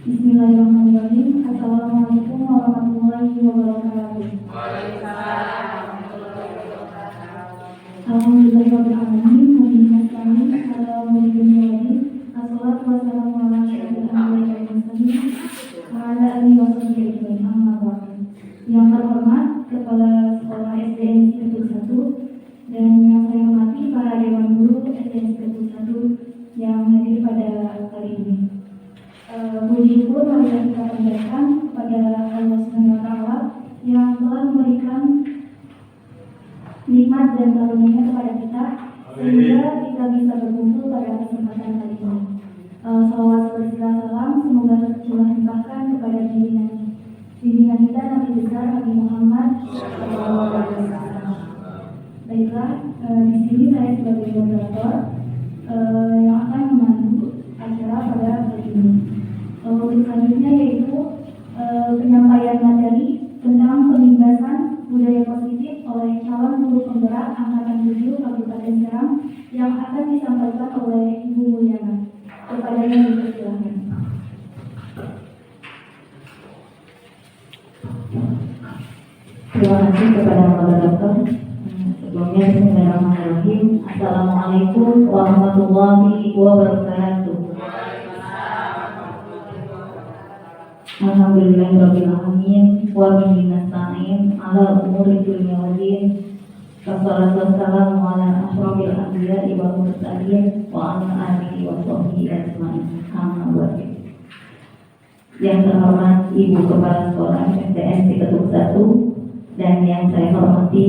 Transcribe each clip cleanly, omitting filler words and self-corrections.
Bismillahirrahmanirrahim. Assalamualaikum warahmatullahi wabarakatuh. Alhamdulillahirrahmanirrahim. Assalatu wassalamu ala asyrofil anbiya'i wal mursalin wa ala alihi wa sahbihi ajmain. Amma ba'du. Yang terhormat Kepala Sekolah SDN Institut 1 dan yang saya hormati para Dewan Guru SDN Institut 1 yang hadir pada kali ini. Puji syukur marilah kita panjatkan kepada Allah Subhanahu wa Ta'ala yang telah memberikan nikmat dan karunia kepada kita sehingga kita bisa berkumpul pada kesempatan kali ini. Salawat serta salam semoga tercurah limpahkan kepada bimbingan kita Nabi besar Nabi Muhammad SAW. Baiklah, di sini saya sebagai moderator yang akan memandu acara pada hari ini. Untuk selanjutnya yaitu penyampaian materi tentang penindasan budaya positif oleh calon guru penggerak Angkatan 7 Kabupaten Serang yang akan disampaikan oleh Ibu Mulyana. Kepadanya dipersilakan. Terima kasih kepada moderator. Sebelumnya bismillahirrahmanirrahim. Assalamualaikum warahmatullahi wabarakatuh. Alhamdulillahirabbil alamin wa bihi nasta'in ala umuri dunya waddin. Wassalatu wassalamu ala asyrofil anbiya'i wal mursalin wa ala alihi wa sahbihi ajmain. Amma ba'du. Yang terhormat Ibu Kepala Sekolah SDN Institut 1 dan yang saya hormati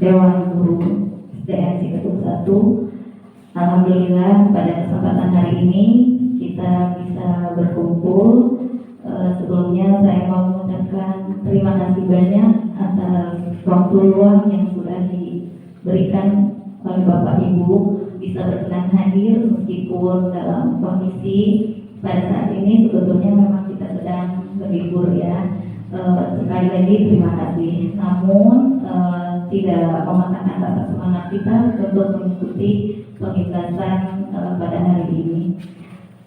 Dewan Guru SDN Institut 1. Alhamdulillah pada kesempatan hari ini kita bisa berkumpul. Sebelumnya saya mau mengucapkan terima kasih banyak atas waktu luang yang sudah diberikan oleh Bapak Ibu bisa berkenan hadir meskipun dalam kondisi pada saat ini sebetulnya memang kita sedang berlibur ya. Sekali lagi terima kasih. Namun tidak mematahkan rasa semangat kita untuk mengikuti pengikhlasan pada hari ini.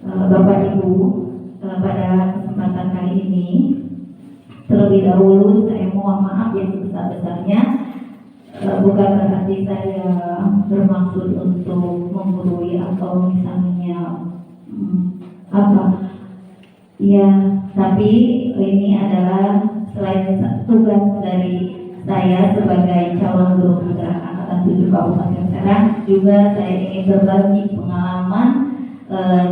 Bapak Ibu, pada kesempatan kali ini terlebih dahulu saya mohon maaf yang sebesar-besarnya, bukan berarti saya bermaksud untuk menggurui atau misalnya ya, tapi ini adalah selain tugas dari saya sebagai calon guru penggerak Angkatan 7 Kabupaten Serang, juga saya ingin berbagi pengalaman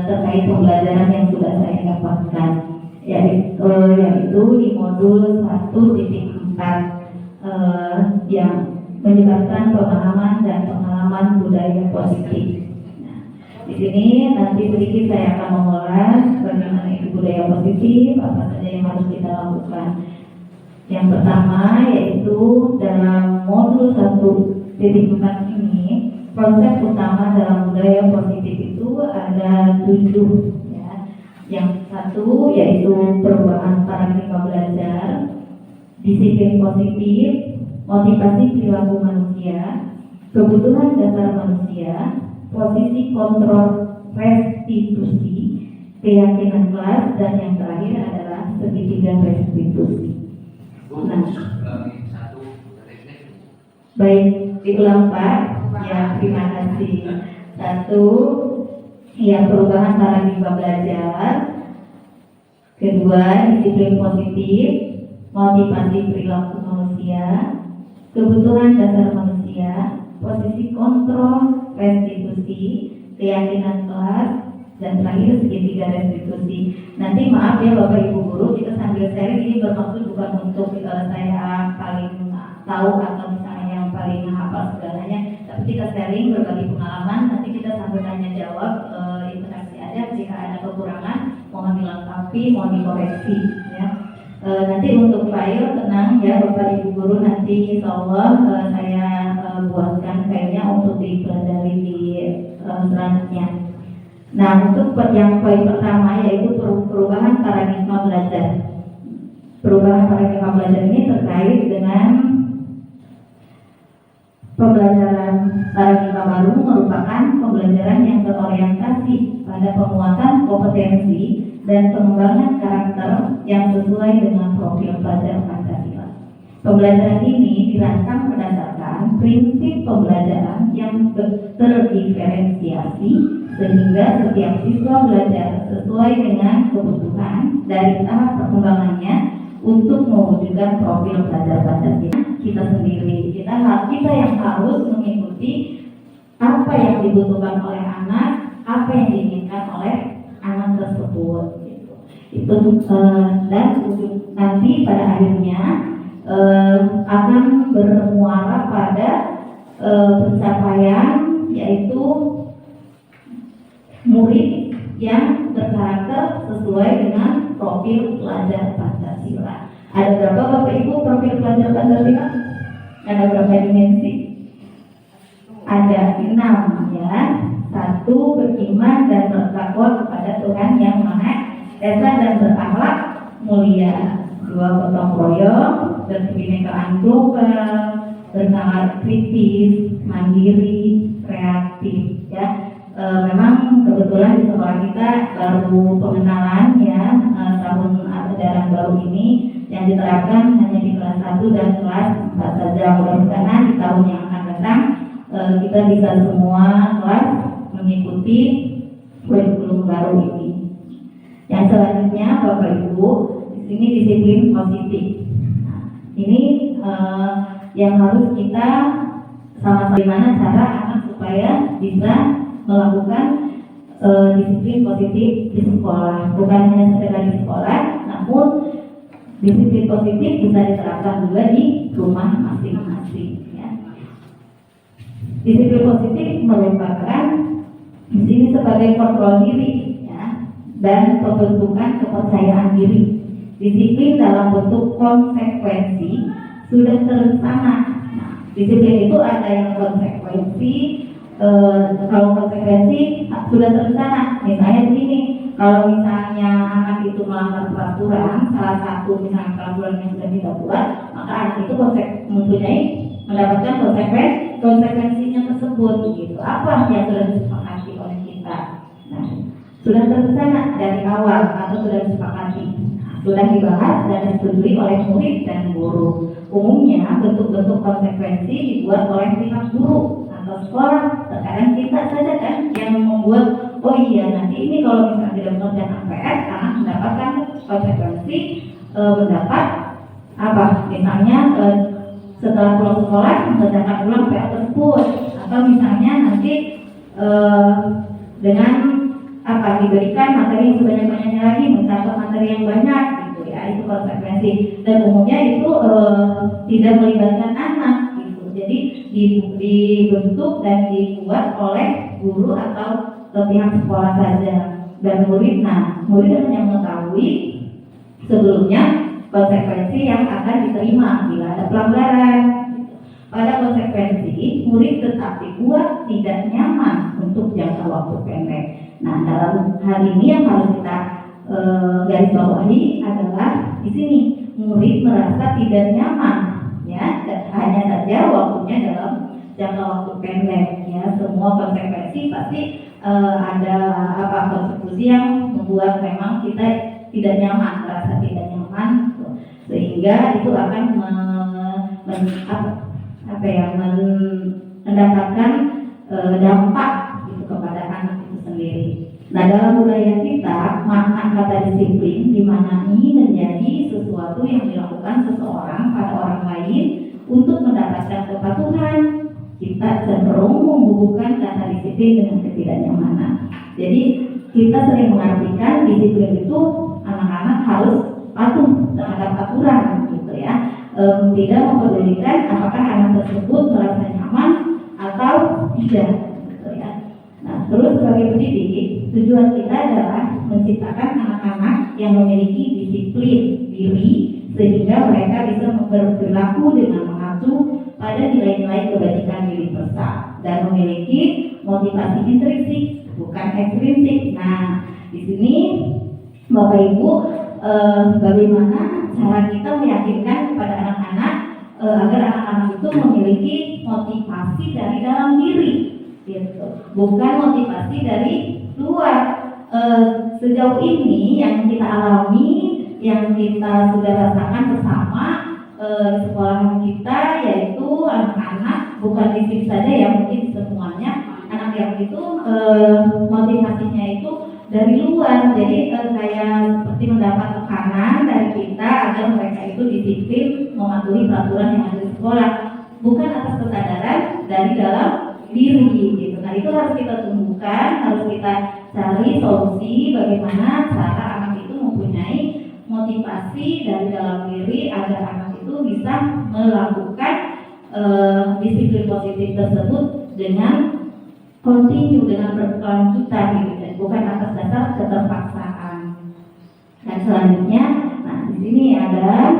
terkait pembelajaran yang sudah saya dapatkan, yaitu di modul 1.4 yang menyebabkan pemahaman dan pengalaman budaya positif. Nah, di sini nanti sedikit saya akan mengulas bagaimana itu budaya positif, apa saja yang harus kita lakukan. Yang pertama yaitu dalam modul 1.4 ini, konsep utama dalam budaya positif itu ada 7 ya. Yang satu yaitu perubahan paradigma belajar, disiplin positif, motivasi perilaku manusia, kebutuhan dasar manusia, posisi kontrol restitusi, keyakinan kelas, dan yang terakhir adalah segitiga restitusi. Nah, baik, diulang Pak. Ya, terima kasih. Satu, ya perubahan paradigma belajar. Kedua, disiplin positif, motivasi perilaku manusia, kebutuhan dasar manusia, posisi kontrol restitusi, keyakinan kelas, dan terakhir segitiga restitusi. Nanti maaf ya Bapak Ibu Guru, kita sambil sharing, ini bermaksud bukan untuk saya paling tahu atau misalnya yang paling hafal segalanya, tapi kita sharing berbagi pengalaman. Nanti kita sambil tanya jawab, interaksi ada. Jika ada kekurangan mohon dilengkapi, mohon dikoreksi ya. Nanti untuk file tenang ya Bapak Ibu Guru, nanti insya Allah saya buatkan filenya untuk dipelajari di selanjutnya. Nah, untuk yang poin pertama yaitu perubahan paradigma belajar. Perubahan paradigma belajar ini terkait dengan pembelajaran paradigma baru merupakan pembelajaran pembelajaran yang berorientasi pada penguatan kompetensi dan pengembangan karakter yang sesuai dengan profil pelajar Pancasila. Pembelajaran ini dirancang berdasarkan prinsip pembelajaran yang terdiferensiasi sehingga setiap siswa belajar sesuai dengan kebutuhan dari tahap perkembangannya untuk mewujudkan profil pelajar Pancasila kita sendiri. Kita yang harus mengikuti apa yang dibutuhkan oleh anak, apa yang diinginkan oleh anak tersebut. Gitu. Itu dan nanti pada akhirnya akan bermuara pada pencapaian yaitu murid yang berkarakter sesuai dengan profil pelajar Pancasila. Ada berapa Bapak Ibu profil pelajar Pancasila? Ada berapa dimensi? Ada 6 ya. 1, beriman dan bertakwa kepada Tuhan yang Maha Esa dan berakhlak mulia. 2, gotong royong, berkebinekaan global, bernalar kritis, mandiri, kreatif ya. Memang kebetulan di sekolah kita baru pengenalan ya tahun ajaran baru ini yang diterapkan hanya di kelas 1 dan kelas 4 saja. Mudah-mudahan di tahun yang akan datang kita bisa semua kelas mengikuti kurikulum baru ini. Yang selanjutnya Bapak Ibu, di sini disiplin positif. Nah, ini yang harus kita sama-sama gimana cara anak supaya bisa melakukan disiplin positif di sekolah, bukan hanya sekedar di sekolah, namun disiplin positif bisa diterapkan juga di rumah masing-masing. Ya. Disiplin positif merupakan di sini sebagai kontrol diri, ya, dan pembentukan kepercayaan diri. Disiplin dalam bentuk konsekuensi sudah terencana. Nah, disiplin itu ada yang konsekuensi. Kalau konsekuensi sudah terencana, misalnya begini, kalau misalnya anak itu melanggar peraturan, salah satu misalnya peraturan yang sudah kita buat, maka anak itu mendapatkan konsekuensinya tersebut, gitu. Apa yang sudah disepakati oleh kita? Nah, sudah terencana dari awal atau sudah disepakati, sudah dibahas dan disetujui oleh murid dan guru. Umumnya bentuk-bentuk konsekuensi dibuat oleh pihak guru atau sekolah. Terkadang kita saja kan yang membuat, oh iya nanti ini kalau misalnya tidak mengerjakan PR, anak mendapatkan konsekuensi mendapat apa? Misalnya setelah pulang sekolah mengerjakan ulang PR tersebut, atau misalnya nanti dengan apa diberikan materi yang sebanyak-banyaknya lagi, mencatat materi yang banyak, gitu ya, itu konsekuensi. Dan umumnya itu tidak melibatkan anak. Jadi dibentuk dan dibuat oleh guru atau pihak sekolah saja dan murid. Nah, murid hanya mengetahui sebelumnya konsekuensi yang akan diterima bila ada pelanggaran. Pada konsekuensi, murid tetap dibuat tidak nyaman untuk jangka waktu pendek. Nah, dalam hal ini yang harus kita garis bawahi adalah di sini murid merasa tidak nyaman. Ya, hanya saja waktunya dalam jangka waktu pendek. Ya, semua konsekuensi pasti ada konsekuensi yang membuat memang kita tidak nyaman, merasa tidak nyaman, sehingga itu akan mendapatkan dampak gitu kepada anak itu sendiri. Nah, dalam budaya kita, makna kata disiplin dimaknai menjadi sesuatu yang dilakukan seseorang pada orang lain untuk mendapatkan kepatuhan. Kita cenderung menghubungkan kata disiplin dengan ketidaknyamanan. Jadi kita sering mengartikan disiplin itu anak-anak harus patuh terhadap aturan, gitu ya. Tidak mempedulikan apakah anak tersebut merasa nyaman atau tidak, gitu ya. Nah, terus sebagai pendidik, tujuan kita adalah menciptakan anak-anak yang memiliki disiplin diri sehingga mereka bisa berperilaku dengan mengacu pada nilai-nilai kebajikan diri besar dan memiliki motivasi intrinsik bukan ekstrinsik. Nah, di sini Bapak Ibu, bagaimana cara kita meyakinkan kepada anak-anak agar anak-anak itu memiliki motivasi dari dalam diri. gitu. Bukan motivasi dari luar. Sejauh ini yang kita alami, yang kita sudah rasakan bersama di sekolah kita, yaitu anak-anak bukan di sini saja ya, mungkin semuanya anak yang itu motivasinya itu dari luar. Jadi kayak seperti mendapat tekanan dari kita agar mereka itu disiplin mematuhi peraturan yang ada di sekolah, bukan atas kesadaran dari dalam diri gitu. Nah, itu harus kita tumbuhkan, harus kita cari solusi bagaimana cara anak itu mempunyai motivasi dari dalam diri agar anak itu bisa melakukan disiplin positif tersebut dengan continue, dengan berkelanjutan gitu, dan bukan atas dasar keterpaksaan. Dan selanjutnya, nah di sini ada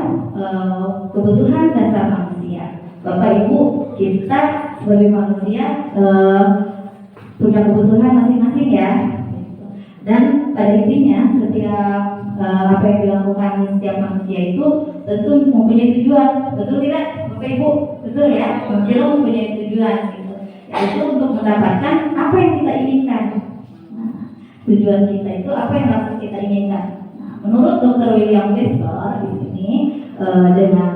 kebutuhan dasar manusia. Bapak Ibu, kita sebagai manusia punya kebutuhan masing-masing ya. Dan pada intinya setiap apa yang dilakukan setiap manusia itu tentu mempunyai tujuan, betul tidak, Bapak Ibu? Betul ya, kita mempunyai tujuan gitu, yaitu untuk mendapatkan apa yang kita inginkan. Nah, tujuan kita itu apa yang harus kita inginkan. Nah, menurut Dr. William Besler di sini dengan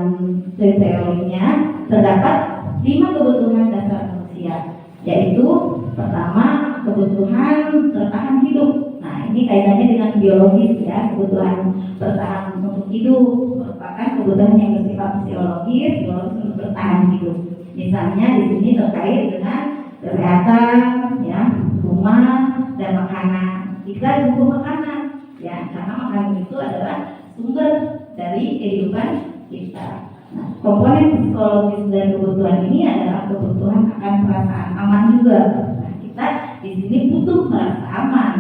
teorinya terdapat 5 kebutuhan dasar manusia, yaitu pertama kebutuhan bertahan hidup. Nah, ini kaitannya dengan biologis ya. Kebutuhan bertahan untuk hidup merupakan kebutuhan yang bersifat fisiologis untuk bertahan hidup. Misalnya di sini terkait dengan kesehatan, ya, rumah dan makanan. Kita butuh makanan, ya, karena makanan itu adalah sumber dari kehidupan kita. Nah, komponen psikologis dan kebutuhan ini adalah kebutuhan akan perasaan aman juga. Nah, kita di sini butuh merasa aman.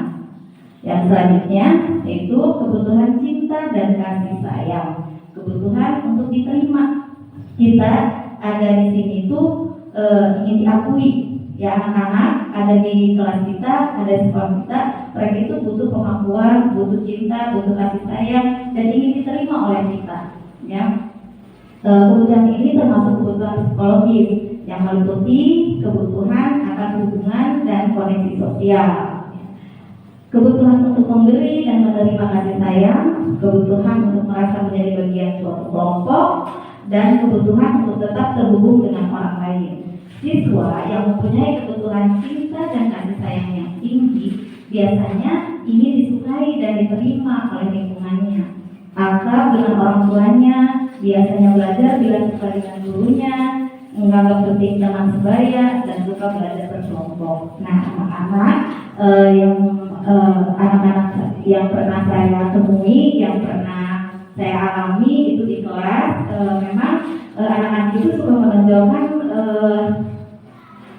Yang selanjutnya yaitu kebutuhan cinta dan kasih sayang, kebutuhan untuk diterima. Kita ada di sini tuh ingin diakui, ya, anak-anak ada di kelas kita, ada di sekolah kita, mereka itu butuh pengakuan, butuh cinta, butuh kasih sayang, dan ingin diterima oleh kita, ya. Kebutuhan ini termasuk kebutuhan psikologis yang meliputi kebutuhan akan hubungan dan koneksi sosial, kebutuhan untuk memberi dan menerima kasih sayang, kebutuhan untuk merasa menjadi bagian suatu kelompok, dan kebutuhan untuk tetap terhubung dengan orang lain. Siswa yang mempunyai kebutuhan cinta dan kasih sayang yang tinggi biasanya ingin disukai dan diterima oleh lingkungannya, akrab dengan orang tuanya, biasanya belajar bila suka dengan gurunya, menganggap penting teman sebaya, dan suka belajar berkelompok. Nah, anak-anak yang pernah saya temui, yang pernah saya alami itu di kelas, memang anak-anak itu suka menonjolkan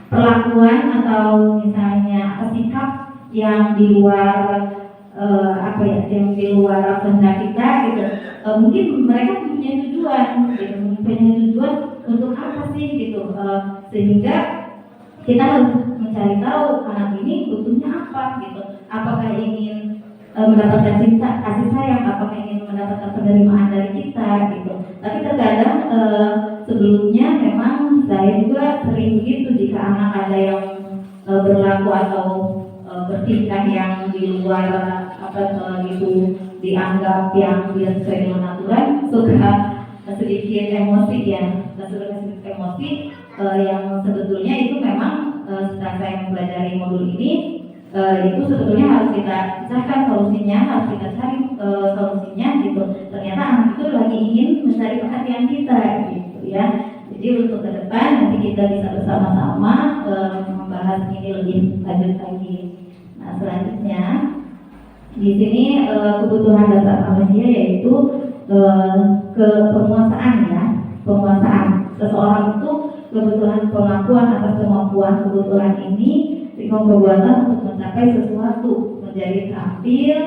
perlakuan atau misalnya sikap yang di luar yang di luar kehendak kita gitu. Mungkin mereka punya tujuan, gitu, punya tujuan untuk apa sih gitu, sehingga kita harus mencari tahu anak ini butuhnya apa gitu. Apakah ingin mendapatkan cinta, kasih sayang, apakah ingin mendapatkan penerimaan dari kita gitu. Tapi terkadang sebelumnya memang saya juga sering begitu, jika anak ada yang berlaku atau bertingkah yang di luar gitu dianggap yang tidak sesuai dengan aturan, suka sedikit emosi ya, sedikit emosi yang sebetulnya itu memang setelah saya mempelajari modul ini itu sebetulnya harus kita cari solusinya, harus kita cari solusinya gitu. Ternyata anak itu lagi ingin mencari perhatian kita gitu ya. Jadi untuk ke depan nanti kita bisa bersama-sama membahas ini lebih lanjut lagi. Nah, selanjutnya di sini kebutuhan dasar manusia yaitu penguasaan ya, penguasaan. Seseorang itu kebutuhan pengakuan atas kemampuan kebutuhan ini memperbuatan untuk mencapai sesuatu, menjadi terampil,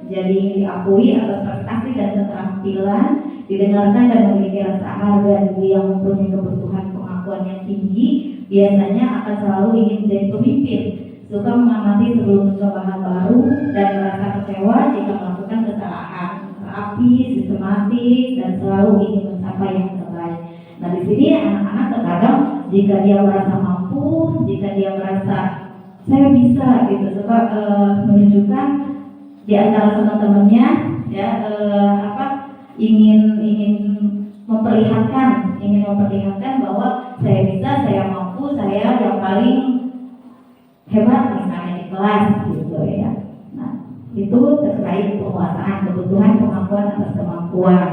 jadi diakui atas prestasi dan keterampilan, didengarkan dan memiliki rasa harga diri. Yang mempunyai kebutuhan pengakuan yang tinggi biasanya akan selalu ingin menjadi pemimpin, suka mengamati sebelum mencoba hal baru, dan merasa kecewa jika melakukan kesalahan, rapi, sistematis, dan selalu ingin mencapai yang terbaik. Nah, di sini anak-anak terkadang jika dia merasa mampu, jika dia merasa saya bisa gitu, suka menunjukkan di antara teman-temannya ya ingin memperlihatkan bahwa saya bisa, saya mampu, saya yang paling hebat misalnya di kelas gitu ya. Nah, itu terkait penguasaan, kebutuhan pengakuan atas kemampuan.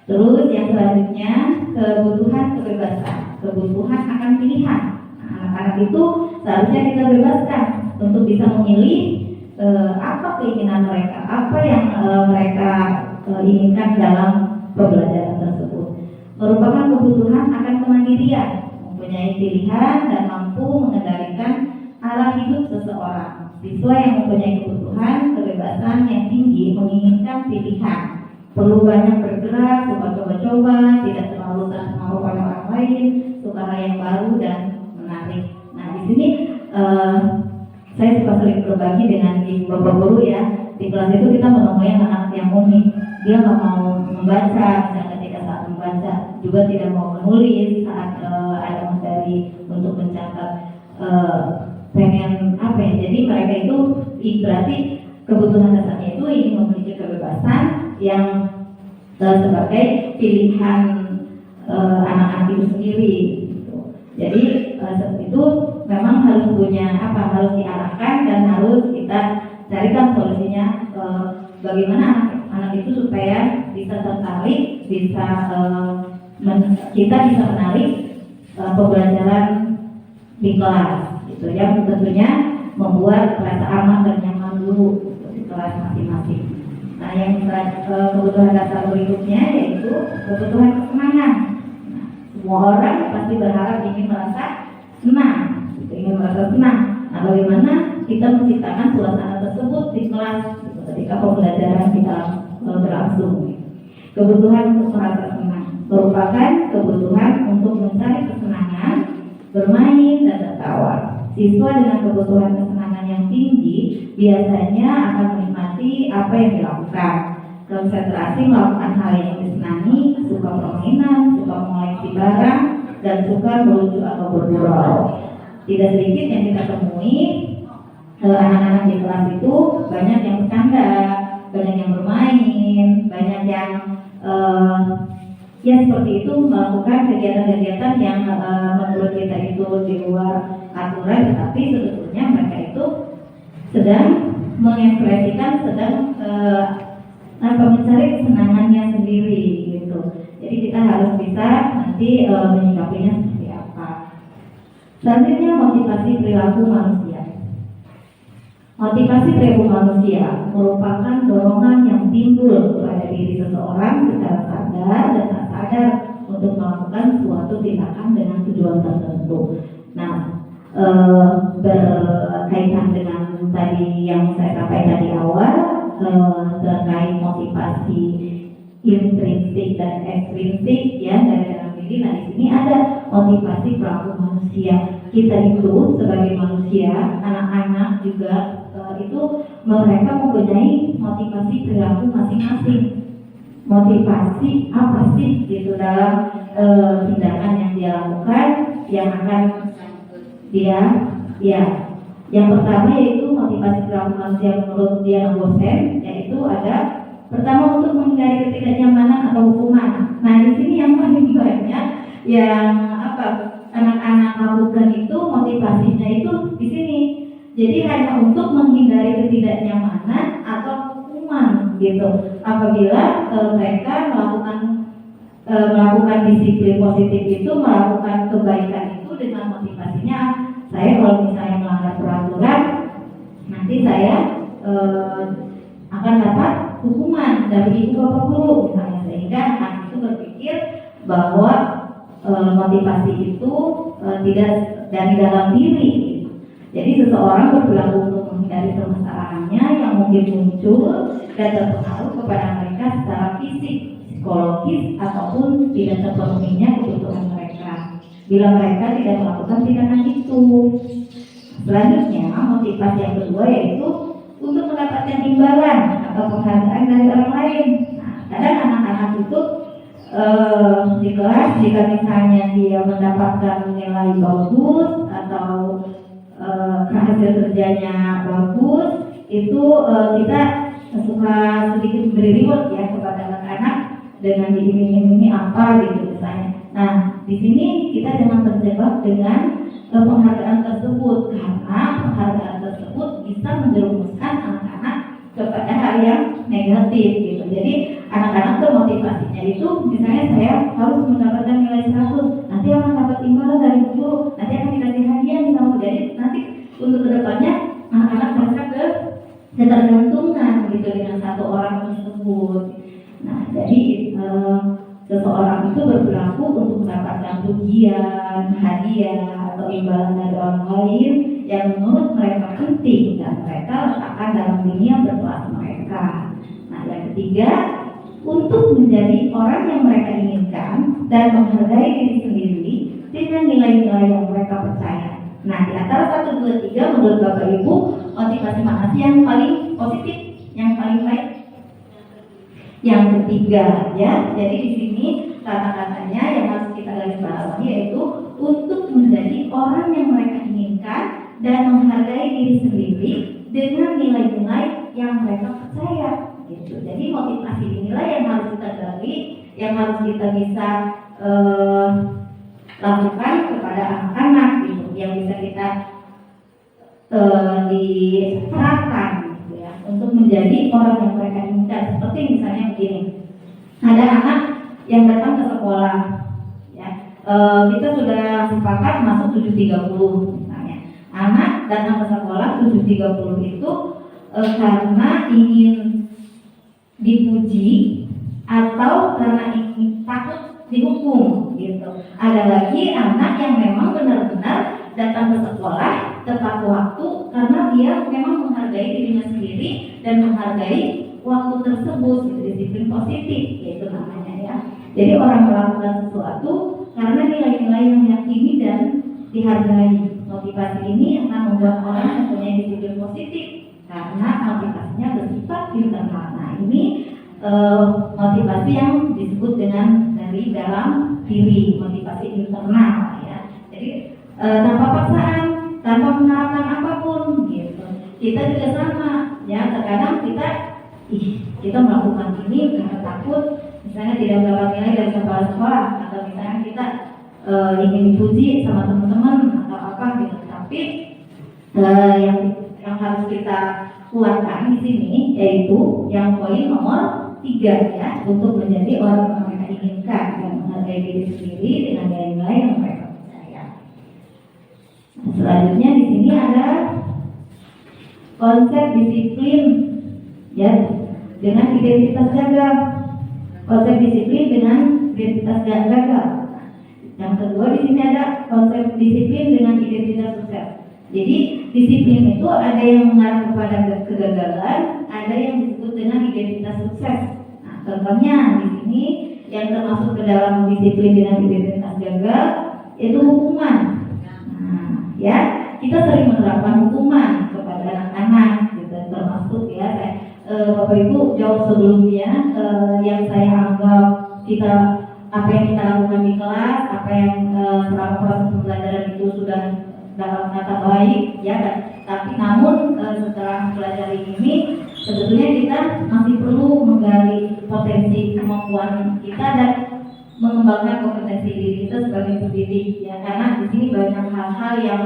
Terus yang selanjutnya kebutuhan kebebasan, kebutuhan akan pilihan. Anak-anak itu seharusnya kita bebaskan untuk bisa memilih apa keinginan mereka, apa yang mereka inginkan dalam pembelajaran tersebut. Merupakan kebutuhan akan kemandirian, mempunyai pilihan dan mampu mengendalikan arah hidup seseorang. Siswa yang mempunyai kebutuhan kebebasan yang tinggi menginginkan pilihan, perlu banyak bergerak, suka coba-coba, tidak terlalu terpengaruh oleh orang lain, suka hal yang baru dan menarik. Nah, di sini saya suka sering berbagi dengan bapak guru ya. Di kelas itu kita menemui anak yang unik. Dia nggak mau membaca, misalnya ketika saat membaca, juga tidak mau menulis saat ada materi untuk mencatat. Pengen apa ya? Jadi mereka itu berarti kebutuhan dasarnya itu ingin memiliki kebebasan yang sebagai pilihan anak-anak itu sendiri. Gitu. Jadi itu memang harus punya harus diarahkan dan harus kita carikan solusinya bagaimana anak itu supaya bisa tertarik, bisa kita bisa menarik pembelajaran di kelas. Gitu ya, tentunya membuat rasa aman dan nyaman dulu di kelas masing-masing. Nah, yang kebutuhan dasar berikutnya yaitu kebutuhan kesenangan. Nah, semua orang pasti berharap ingin merasa senang, Nah, bagaimana kita menciptakan suasana tersebut di kelas ketika pembelajaran kita berlangsung. Kebutuhan untuk merasa senang merupakan kebutuhan untuk mencari kesenangan, bermain dan tertawa. Siswa dengan kebutuhan kesenangan yang tinggi biasanya akan menikmati apa yang dilakukan, konsentrasi melakukan hal yang disenangi, suka permainan, suka mengoleksi barang, dan suka melucu atau bergurau. Tidak sedikit yang kita temui anak-anak di kelas itu banyak yang bercanda, banyak yang bermain, banyak yang ya seperti itu, melakukan kegiatan-kegiatan yang menurut kita itu di luar aturan, tetapi sebetulnya mereka itu sedang mengekspresikan, sedang mencari kesenangannya sendiri gitu. Jadi kita harus bisa nanti menyikapinya seperti apa. Selanjutnya motivasi perilaku manusia. Motivasi perilaku manusia merupakan dorongan yang timbul pada diri seseorang secara sadar dan tak sadar untuk melakukan suatu tindakan dengan tujuan tertentu. Nah, berkaitan dengan tadi yang saya sampaikan di awal terkait motivasi intrinsik dan ekstrinsik ya dari dalam diri. Nah, di sini ada motivasi perilaku manusia. Kita itu sebagai manusia, anak-anak juga itu mereka mempunyai motivasi perilaku masing-masing. Motivasi apa sih gitu dalam tindakan yang dia lakukan yang akan dia yang pertama yaitu motivasi perilaku manusia menurut dia dosen, yaitu ada pertama untuk menghindari ketidaknyamanan atau hukuman. Nah, di sini yang paling banyak yang anak-anak lakukan itu motivasinya itu di sini. Jadi hanya untuk menghindari ketidaknyamanan atau hukuman gitu. Apabila mereka melakukan disiplin positif itu, melakukan kebaikan itu dengan motivasinya, saya kalau misalnya melanggar peraturan, nanti saya akan dapat hukuman dari ibu bapak guru misalnya, sehingga anak itu berpikir bahwa motivasi itu tidak dari dalam diri. Jadi seseorang berperilaku untuk menghindari permasalahannya yang mungkin muncul dan terpengaruh kepada mereka secara fisik, psikologis, ataupun tidak terpenuhinya kebutuhan mereka bila mereka tidak melakukan tindakan itu. Selanjutnya, motivasi yang kedua yaitu untuk mendapatkan imbalan atau penghargaan dari orang lain. Nah, kadang anak-anak itu di kelas jika misalnya dia mendapatkan nilai bagus atau hasil kerjanya bagus, itu kita suka sedikit beri reward ya kepada anak-anak dengan diiming-imingi apa gitu misalnya. Nah, di sini kita jangan terjebak dengan penghargaan tersebut, karena penghargaan tersebut bisa menjerumuskan anak-anak kepada hal yang negatif gitu. Jadi anak-anak tuh motivasinya itu misalnya saya harus mendapatkan nilai 100, nanti akan dapat imbalan dari guru, nanti akan dikasih hadiah misalnya. Jadi nanti untuk kedepannya anak-anak merasa ketergantungan gitu dengan satu orang tersebut. Nah, jadi seseorang itu berperilaku untuk mendapatkan pujian, hadiah atau imbalan dari orang lain yang menurut mereka penting dan mereka letakkan dalam dunia berkelas mereka. Nah, yang ketiga, untuk menjadi orang yang mereka inginkan dan menghargai diri sendiri dengan nilai-nilai yang mereka percaya. Nah, di antara 1, 2, 3 menurut Bapak Ibu, motivasi mana sih yang paling positif, yang paling baik? Yang ketiga ya. Jadi di sini kata-katanya yang harus kita garis bawahi yaitu untuk menjadi orang yang mereka inginkan dan menghargai diri sendiri dengan nilai-nilai yang mereka percaya gitu. Jadi motivasi inilah yang harus kita gali, yang harus kita bisa lakukan kepada anak-anak gitu, yang bisa kita diterapkan gitu ya, untuk menjadi orang yang mereka inginkan. Seperti misalnya begini, ada anak yang datang ke sekolah ya, kita sudah sepakat masuk 7.30 misalnya. Anak datang ke sekolah 7.30 itu karena ingin dipuji atau karena ingin takut dihukum gitu. Ada lagi anak yang memang benar-benar datang ke sekolah tepat waktu karena dia memang menghargai dirinya sendiri dan menghargai waktu tersebut, gitu, disiplin positif yaitu namanya ya. Jadi orang melakukan sesuatu karena nilai-nilai yang diyakini dan dihargai. Motivasi ini akan membuat orang mempunyai disiplin positif karena motivasinya bersifat internal. Nah, ini motivasi yang disebut dengan dari dalam diri, motivasi internal ya. Jadi tanpa paksaan, tanpa mengharapkan apapun gitu. Kita juga sama ya, terkadang kita melakukan ini karena takut misalnya tidak mendapat nilai dari kepala sekolah, atau misalnya kita ingin dipuji sama teman-teman atau apa gitu. Tapi yang harus kita kuatkan di sini yaitu yang poin nomor 3 ya, untuk menjadi orang yang mereka inginkan dan menghargai diri sendiri dengan nilai-nilai yang mereka percaya. Nah, selanjutnya di sini ada konsep disiplin ya dengan identitas gagal. Konsep disiplin dengan identitas gagal. Yang kedua di sini ada konsep disiplin dengan identitas sukses. Jadi disiplin itu ada yang mengarah kepada kegagalan, ada yang disebut dengan identitas sukses. Nah, contohnya di sini yang termasuk ke dalam disiplin dengan identitas gagal itu hukuman. Nah, ya kita sering menerapkan hukuman kepada anak-anak, gitu, termasuk ya Bapak Ibu jauh sebelumnya yang saya anggap apa yang kita lakukan di kelas, apa yang selama proses pembelajaran itu sudah dalam kata baik ya, tapi namun setelah belajar ini sebetulnya kita masih perlu menggali potensi kemampuan kita dan mengembangkan kompetensi diri kita sebagai pendidik ya, karena di sini banyak hal-hal yang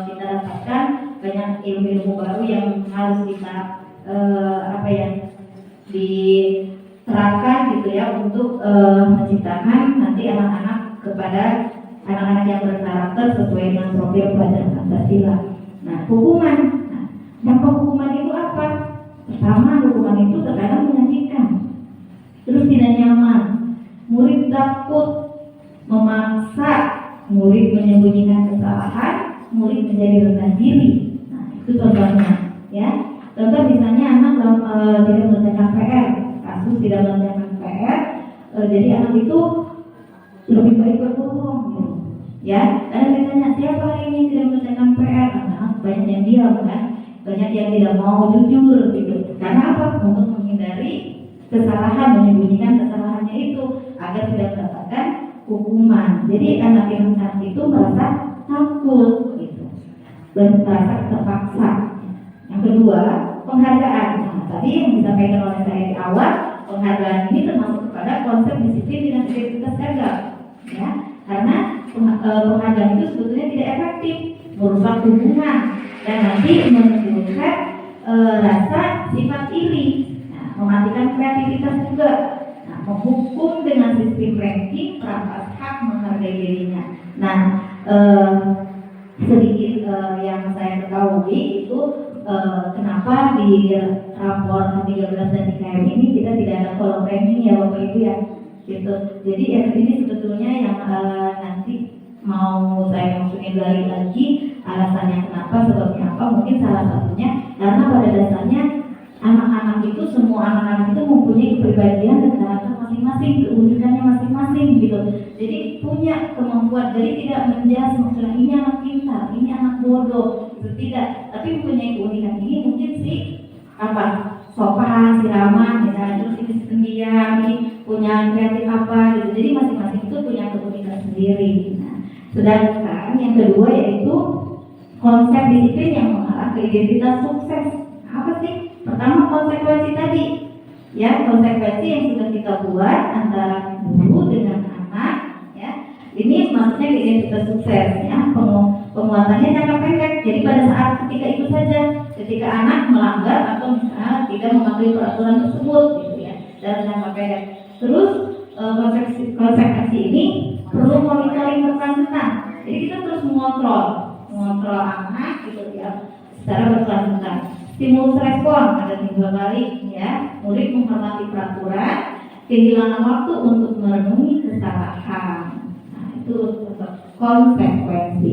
kita dapatkan, banyak ilmu-ilmu baru yang harus kita diterapkan gitu ya, untuk menciptakan nanti anak-anak kepada anak-anak yang berkarakter sesuai dengan profil pelajaran Pancasila. Nah, hukuman. Nah, dampak hukuman itu apa? Pertama, hukuman itu terkadang menyakitkan, terus tidak nyaman. Murid takut, memaksa murid menyembunyikan kesalahan, murid menjadi rendah diri. Nah, itu contohnya ya. Contoh misalnya anak tidak mengerjakan PR, kasus tidak mengerjakan PR, jadi anak itu lebih baik berbohong gitu. Ya, karena ditanya siapa hari ini tidak mengerjakan PR, anak banyak yang diam kan, banyak yang tidak mau jujur gitu. Karena apa? Untuk menghindari kesalahan, menyembunyikan kesalahannya itu agar tidak mendapatkan hukuman. Jadi anak yang saat itu merasa takut gitu. merasa terpaksa. Yang kedua, penghargaan. Nah, tadi yang disampaikan oleh saya di awal, penghargaan ini termasuk kepada konsep disiplin dengan integritas dagang, ya, karena penghargaan itu sebetulnya tidak efektif, merusak hubungan dan nanti menimbulkan rasa sifat iri, nah, mematikan kreativitas juga. Nah, menghukum dengan sistem ranking perampas hak menghargai dirinya. Nah, sedikit yang saya ketahui itu kenapa di rapor 13 dan IKM ini kita tidak ada kolom ranking ya Bapak Ibu ya, gitu. Jadi ini sebetulnya yang nanti mau saya maksudnya gali lagi alasannya kenapa, sebabnya apa. Mungkin salah satunya karena pada dasarnya anak-anak itu, semua anak-anak itu mempunyai kepribadian dan karakter masing-masing, keunikannya masing-masing gitu. Jadi punya kemampuan, jadi tidak menjudge maksudnya ini anak pintar, ini anak bodoh, itu tidak, tapi mempunyai keunikan ini mungkin sih apa, sopan, siraman, misalnya, terus ini pendiam, ini punya kreatif apa gitu. Jadi masing-masing itu punya keunikan sendiri. Nah, sedangkan yang kedua yaitu konsep disiplin yang mengarah ke identitas sukses. Apa sih? Pertama, konsekuensi tadi, ya, konsekuensi yang sudah kita buat antara guru dengan anak, ya, ini maksudnya identitas sukses, ya, penguatannya jangka pendek. Jadi pada saat ketika itu saja, ketika anak melanggar atau misalnya tidak mematuhi peraturan tersebut, gitu ya, dalam jangka pendek. Terus konsekuensi ini perlu monitoring berkelanjutan. Jadi kita terus mengontrol anak, gitu ya, secara berkelanjutan. Stimulus respon ada 3 kali, ya, murid menghormati peraturan, kehilangan waktu untuk merenungi kesalahan. Nah, itu konsekuensi.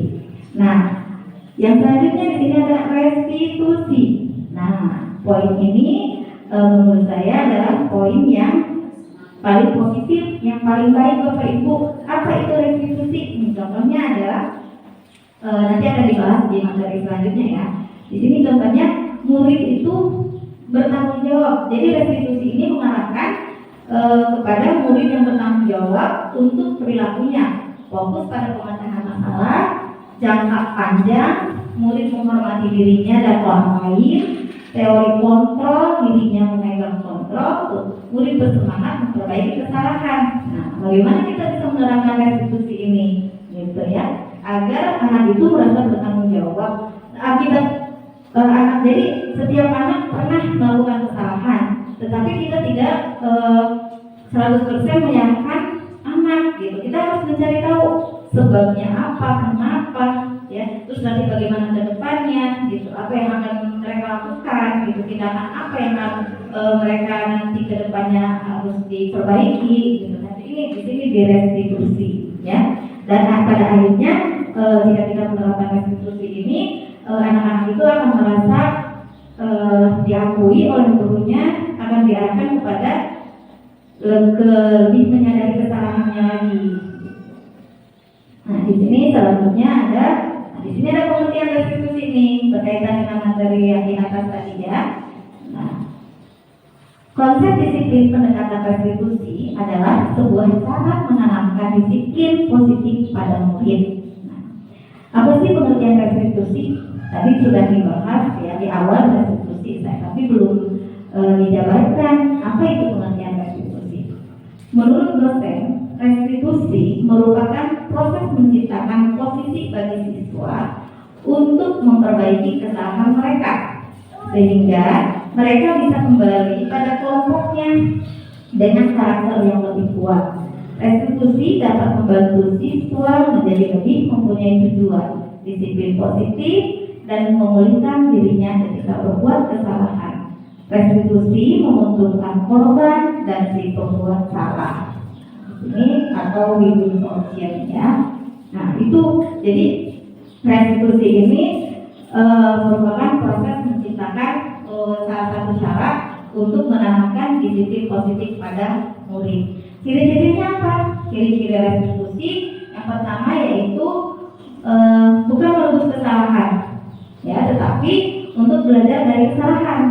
Nah, yang selanjutnya di sini ada restitusi. Nah, poin ini menurut saya adalah poin yang paling positif, yang paling baik Bapak Ibu. Apa itu restitusi? Contohnya adalah nanti akan dibahas di materi selanjutnya ya. Di sini contohnya murid itu bertanggung jawab. Jadi restitusi ini mengarahkan kepada murid yang bertanggung jawab untuk perilakunya, fokus pada pemecahan masalah, jangka panjang, murid menghormati dirinya dan orang lain, teori kontrol, dirinya memegang kontrol, murid bersemangat memperbaiki kesalahan. Nah, bagaimana kita bisa menerapkan restitusi ini, gitu ya, agar anak itu merasa bertanggung jawab. Akibat anak, jadi setiap anak pernah melakukan kesalahan, tetapi kita tidak 100% menyalahkan anak, gitu. Kita harus mencari tahu sebabnya apa, kenapa, ya. Terus nanti bagaimana ke depannya, gitu. Apa yang akan mereka lakukan, gitu. Tindakan apa yang mereka nanti ke depannya harus diperbaiki, gitu. Nanti ini di sini direstitusi, ya. Dan pada akhirnya jika kita menerapkan restitusi ini, anak-anak itu akan merasa diakui oleh gurunya, akan diarahkan kepada lebih menyadari kesalahannya lagi. Nah, di sini selanjutnya ada, di sini ada pengertian restitusi ini berkaitan dengan materi yang di atas tadi ya. Nah, konsep disiplin pendekatan restitusi adalah sebuah cara menanamkan disiplin positif pada murid. Nah, apa sih pengertian restitusi? Tadi sudah dibahas ya di awal restitusi, tapi belum dijabarkan apa itu pengertian restitusi. Menurut dosen, restitusi merupakan proses menciptakan posisi bagi siswa untuk memperbaiki kesalahan mereka, sehingga mereka bisa kembali pada kelompoknya dengan karakter yang lebih kuat. Restitusi dapat membantu siswa menjadi lebih mempunyai tujuan, disiplin positif, dan memulihkan dirinya ketika berbuat kesalahan. Restitusi menguntungkan korban dan si pembuat salah. Ini atau win-win solution ya. Nah, itu jadi restitusi ini merupakan proses menciptakan salah satu cara untuk menanamkan disiplin positif pada murid. Ciri-cirinya apa? Ciri-ciri restitusi yang pertama yaitu bukan menebus kesalahan, ya, tetapi untuk belajar dari kesalahan.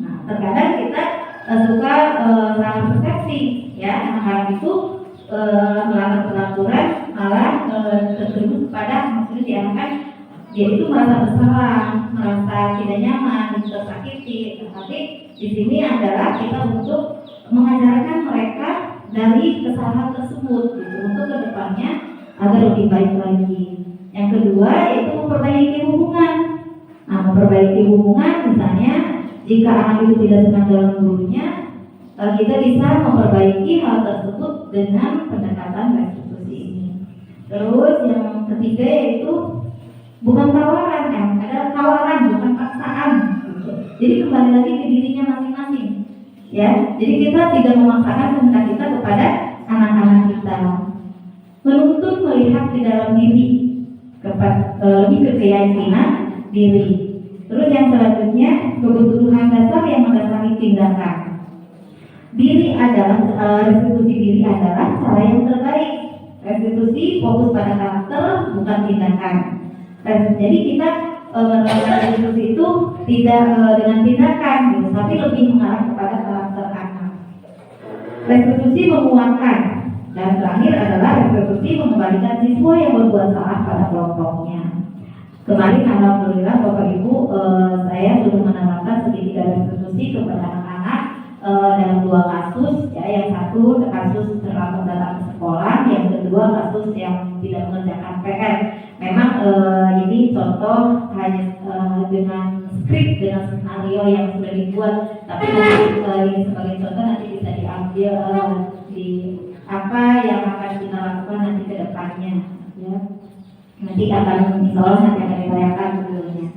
Nah, terkadang kita suka salah persepsi, ya, anak-anak itu melanggar peraturan malah terjerumus pada maksudnya diarahkan yaitu merasa bersalah, merasa tidak nyaman, tersakiti. Tapi di sini adalah kita untuk mengajarkan mereka dari kesalahan tersebut gitu, untuk kedepannya agar lebih baik lagi. Yang kedua yaitu memperbaiki hubungan. Nah, memperbaiki hubungan misalnya jika anak itu tidak senang dengan gurunya, kita bisa memperbaiki hal tersebut dengan pendekatan restitusi ini. Terus yang ketiga yaitu bukan tawaran, adalah tawaran, bukan paksaan. Jadi kembali lagi ke dirinya masing-masing. Ya, jadi kita tidak memaksakan kehendak kita kepada anak-anak kita. Menuntut melihat di dalam diri, lebih ke keyakinan diri. Terus yang selanjutnya kebutuhan dasar yang mendasari tindakan. Diri adalah restitusi diri adalah cara yang terbaik. Restitusi fokus pada karakter bukan tindakan. Jadi kita menerapkan restitusi itu tidak dengan tindakan, gitu, tapi lebih mengarah kepada karakter anak. Restitusi menguatkan, dan terakhir adalah restitusi mengembalikan siswa yang berbuat salah pada kelompoknya. Kemarin alhamdulillah Bapak Ibu, saya sudah menerapkan segitiga restitusi kepada anak-anak dalam 2 kasus, ya. Yang satu kasus terlambat datang ke sekolah, yang kedua kasus yang tidak mengerjakan PR. Memang ini contoh hanya dengan skrip, dengan skenario yang sudah dibuat, tapi ini sebagai contoh nanti bisa diambil di apa yang akan kita lakukan nanti ke depannya, ya. Nanti akan ditanyakan dulunya.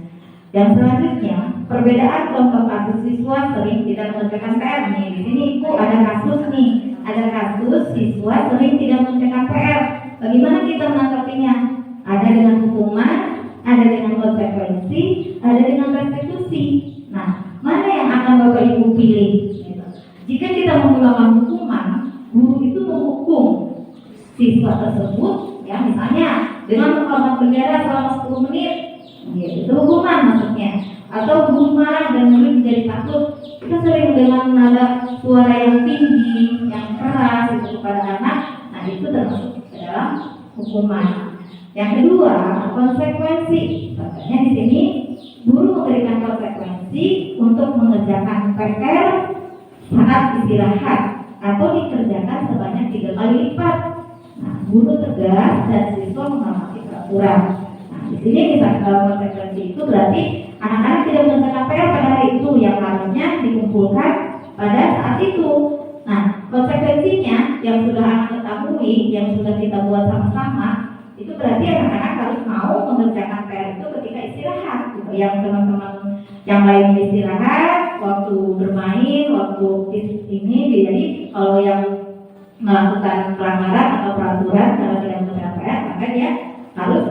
Yang selanjutnya, perbedaan kelompok kasus siswa sering tidak mengerjakan PR nih. Di sini Ibu ada kasus nih, ada kasus siswa sering tidak mengerjakan PR. Bagaimana kita menanggapinya? Ada dengan hukuman, ada dengan konsekuensi, ada dengan restitusi. Nah, mana yang akan Bapak Ibu pilih? Jika kita menggunakan hukuman, guru itu menghukum siswa tersebut, ya, misalnya dengan menghukum penjara selama 10 menit, ya, itu hukuman maksudnya. Atau guru marah dan murid menjadi takut. Kita sering dengan nada suara yang tinggi, yang keras itu kepada anak. Nah, itu termasuk dalam hukuman. Yang kedua, konsekuensi. Contohnya di sini guru memberikan konsekuensi untuk mengerjakan PR saat istirahat atau dikerjakan sebanyak 3 kali lipat. Nah, guru tegas dan siswa menghormati peraturan. Nah, di sini misalkan konsekuensi itu berarti anak-anak tidak mengerjakan PR pada hari itu yang harusnya dikumpulkan pada saat itu. Nah, konsekuensinya yang sudah anak ketahui, yang sudah kita buat sama-sama, itu berarti anak-anak harus mau mengerjakan PR itu ketika istirahat, gitu. Yang teman-teman yang lain istirahat, waktu bermain, waktu ini, jadi kalau yang melakukan pelanggaran atau peraturan kalau tidak mengerjakan PR, maka dia harus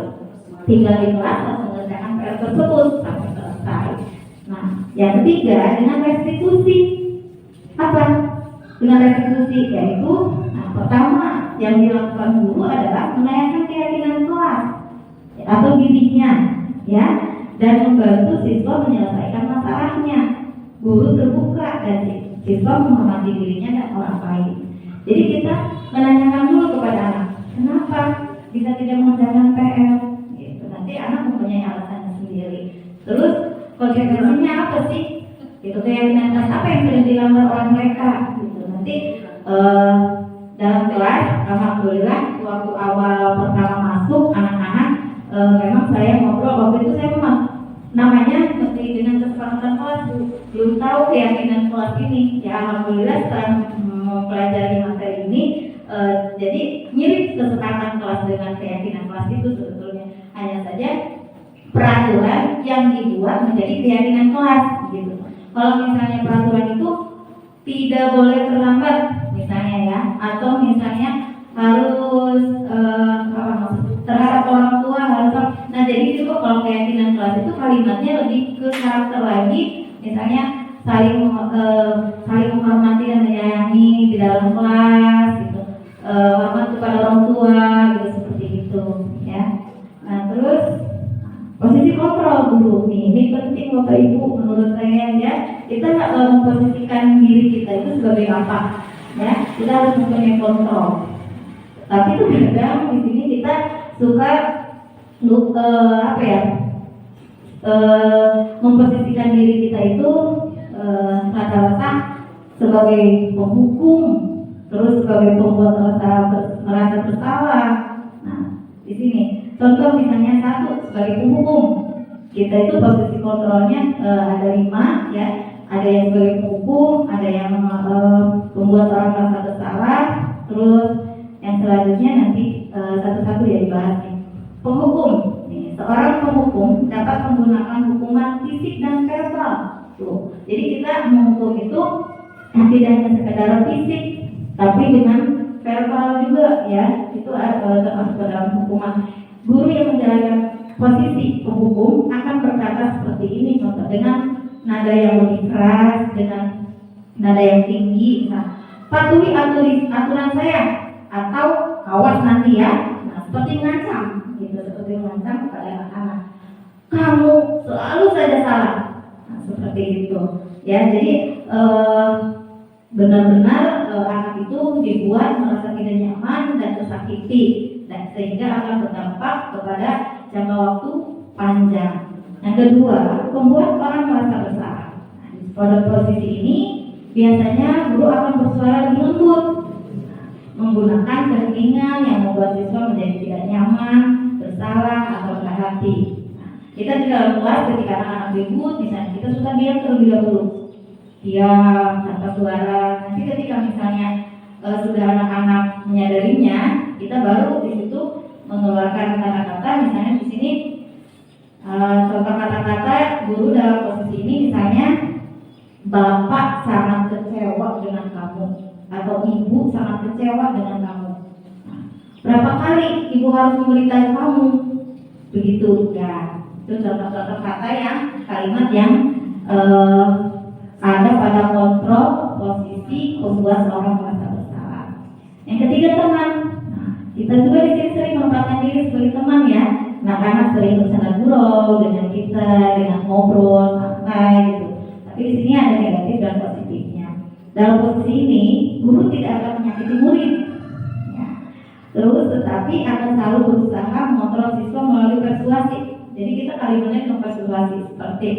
tinggal di kelas dan mengerjakan PR tersebut sampai selesai. Nah, yang ketiga dengan restitusi. Apa? Dengan restitusi yaitu, nah, pertama yang dilakukan guru adalah menanyakan keyakinan kelas atau dirinya, ya, dan membantu siswa menyelesaikan masalahnya. Guru terbuka dan siswa menghormati dirinya dan orang lain. Jadi kita menanyakan dulu kepada anak, kenapa bisa tidak mengerjakan PR? Gitu. Nanti anak mempunyai alasan sendiri. Terus konsekuensinya apa sih? Itu keyakinan kelas apa yang sudah dilanggar oleh mereka? Gitu. Nanti dalam kelas, alhamdulillah waktu awal pertama masuk anak-anak, memang saya ngobrol waktu itu saya memang namanya seperti dengan kesepakatan kelas, belum tahu keyakinan kelas ini. Ya alhamdulillah setelah mempelajari materi ini, jadi mirip kesepakatan kelas dengan keyakinan kelas itu sebetulnya. Hanya saja peraturan yang dibuat menjadi keyakinan kelas, gitu. Kalau misalnya peraturan itu tidak boleh terlambat, misalnya ya, atau misalnya harus terhadap orang tua harus. Nah jadi itu kalau keyakinan kelas itu kalimatnya lebih ke karakter lagi, misalnya saling menghormati dan menyayangi di dalam kelas, gitu, hormat kepada orang tua, gitu, seperti itu, ya. Nah terus posisi kontrol guru ini penting Bapak Ibu menurut saya, ya. Kita memposisikan diri kita itu sebagai apa, ya. Kita harus mempunyai kontrol. Tapi itu kadang di sini kita suka memposisikan diri kita itu rata-rata sebagai penghukum, terus sebagai pembuat merasa bersalah. Nah, di sini contoh misalnya satu sebagai penghukum, kita itu posisi kontrolnya ada 5 ya, ada yang sebagai penghukum, ada yang membuat orang merasa bersalah, terus yang selanjutnya nanti satu-satu ya dibahas nih. Penghukum, nih, seorang penghukum dapat menggunakan hukuman fisik dan verbal. Tuh, jadi kita menghukum itu tidak hanya sekedar fisik, tapi dengan verbal juga ya, itu termasuk dalam hukuman. Guru yang menjalankan posisi penghukum akan berkata seperti ini, contoh dengan nada yang lebih keras, dengan nada yang tinggi. Nah, patuhi aturan saya atau awas nanti ya. Nah, seperti ngancam, gitu, seperti mengancam kepada anak-anak. Kamu selalu saja salah. Nah, seperti itu. Ya, jadi benar-benar anak itu dibuat merasa tidak nyaman dan tersakiti, dan sehingga akan berdampak kepada jangka waktu panjang. Yang kedua, membuat orang merasa bersalah. Nah, pada posisi ini biasanya guru akan bersuara lebih lembut, menggunakan kerengingan yang membuat siswa menjadi tidak nyaman, bersalah atau rendah hati. Nah, kita di dalam kelas ketika anak-anak ribut, misalnya kita suka diam terlebih dahulu, diam tanpa suara. Nanti ketika misalnya sudah anak-anak menyadarinya, kita baru di situ mengeluarkan kata-kata. Misalnya di sini contoh kata-kata guru dalam posisi ini, misalnya bapak sangat kecewa dengan kamu, atau ibu sangat kecewa dengan kamu. Nah, berapa kali ibu harus memberitahu kamu? Begitu ya. Itu contoh-contoh kata yang kalimat yang ada pada kontrol posisi membuat orang merasa bersalah. Yang ketiga, teman. Nah, kita juga di sini sering menempatkan diri sebagai teman ya. Anak-anak sering bercanda gurau dengan kita, dengan ngobrol santai gitu. Tapi di sini ada negatif dan positifnya. Dalam posisi ini, guru tidak akan menyakiti murid, ya. Terus tetapi akan selalu berusaha mengontrol siswa melalui persuasi. Jadi kita kalimatnya dengan persuasi seperti,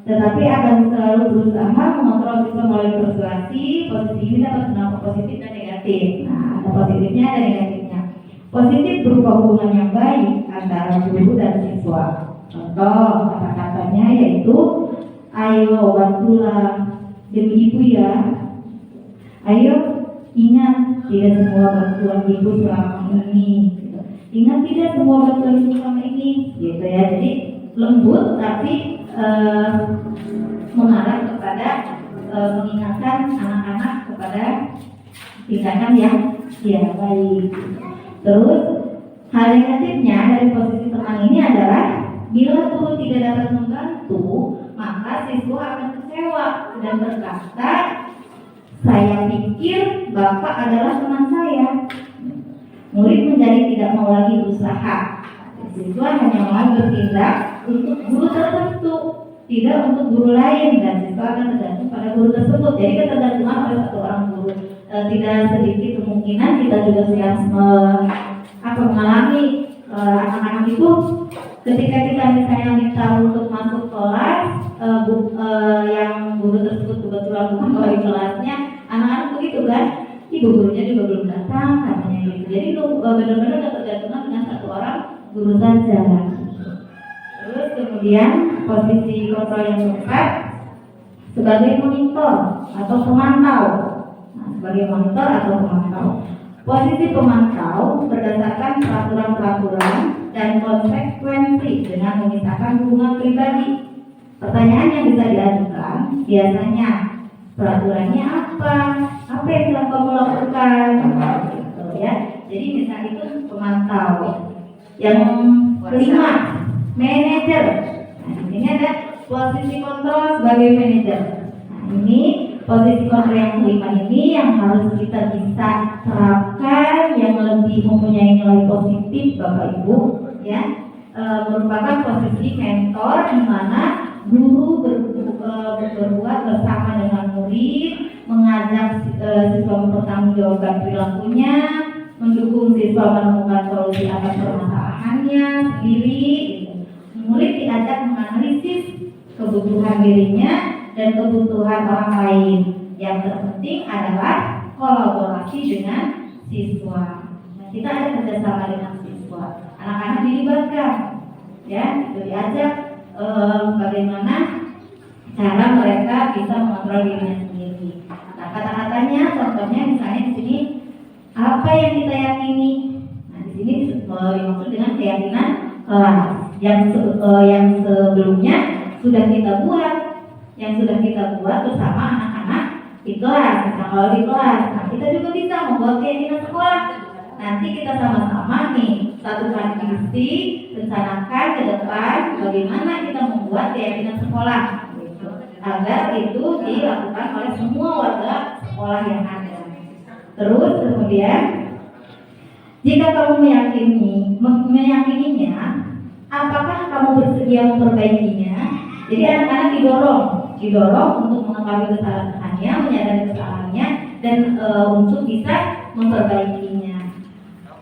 tetapi akan selalu berusaha mengontrol siswa melalui persuasi. Posisi ini dapat berdampak positif dan negatif. Nah, ada positifnya, ada negatifnya. Positif berupa hubungan yang baik antara guru dan siswa. Contoh kata-katanya yaitu, ayo bantulah demi ibu ya. Ayo ingat tidak semua bantuan ibu selama ini. Ingat tidak semua bantuan ibu selama ini, gitu ya. Jadi lembut tapi mengarah kepada mengingatkan anak-anak kepada tindakan yang baik. Terus hal negatifnya dari posisi teman ini adalah bila guru tidak dapat membantu, maka siswa akan kecewa dan berkata, saya pikir bapak adalah teman saya. Murid menjadi tidak mau lagi berusaha. Siswa hanya mau bertindak untuk guru tertentu, tidak untuk guru lain, dan siswa akan tergantung pada guru tersebut. Jadi ketergantungan pada satu orang guru. Tidak sedikit kemungkinan kita juga sedang mengalami anak-anak itu ketika kita misalnya minta untuk masuk kelas yang guru tersebut kebetulan bukan wali kelasnya, anak-anak begitu kan, ibu gurunya juga belum datang katanya gitu. Jadi itu benar-benar ketergantungan dengan satu orang guru saja. Terus kemudian posisi kontrol yang keempat sebagai monitor atau pemantau. Sebagai monitor atau pemantau. Posisi pemantau berdasarkan peraturan-peraturan dan konsekuensi dengan memisahkan hubungan pribadi. Pertanyaan yang bisa diajukan biasanya, peraturannya apa? Apa yang telah kamu lakukan? Gitu, ya. Jadi misalnya itu pemantau. Yang kelima, manajer. Nah, ini ada posisi kontrol sebagai manajer. Nah, ini posisi kontrol yang kelima ini yang harus kita bisa terapkan, yang lebih mempunyai nilai positif Bapak Ibu, ya. Merupakan posisi mentor di mana guru berbuat bersama dengan murid, mengajak siswa mempertanggungjawabkan perilakunya, mendukung siswa menemukan solusi atas permasalahannya sendiri, gitu. murid diajak menganalisis kebutuhan dirinya dan kebutuhan orang lain. Yang terpenting adalah kolaborasi dengan siswa. Nah, kita ada kerjasama dengan siswa. Anak-anak dilibatkan, ya, itu diajak bagaimana cara mereka bisa mengontrol dirinya sendiri. Nah, kata-katanya, contohnya misalnya di sini, apa yang kita yakini? Nah, di sini dimaksud dengan keyakinan kelas yang sebelumnya sudah kita buat bersama anak-anak di kelas. Nah, kalau di kelas, nah kita juga bisa membuat keyakinan sekolah. Nanti kita sama-sama nih satukan visi, rencanakan ke depan bagaimana kita membuat keyakinan sekolah gitu, agar itu dilakukan oleh semua warga sekolah yang ada. Terus kemudian jika kamu meyakininya, apakah kamu bersedia memperbaikinya? Jadi anak-anak didorong untuk mengetahui kesalahannya, menyadari kesalahannya, dan untuk bisa memperbaikinya.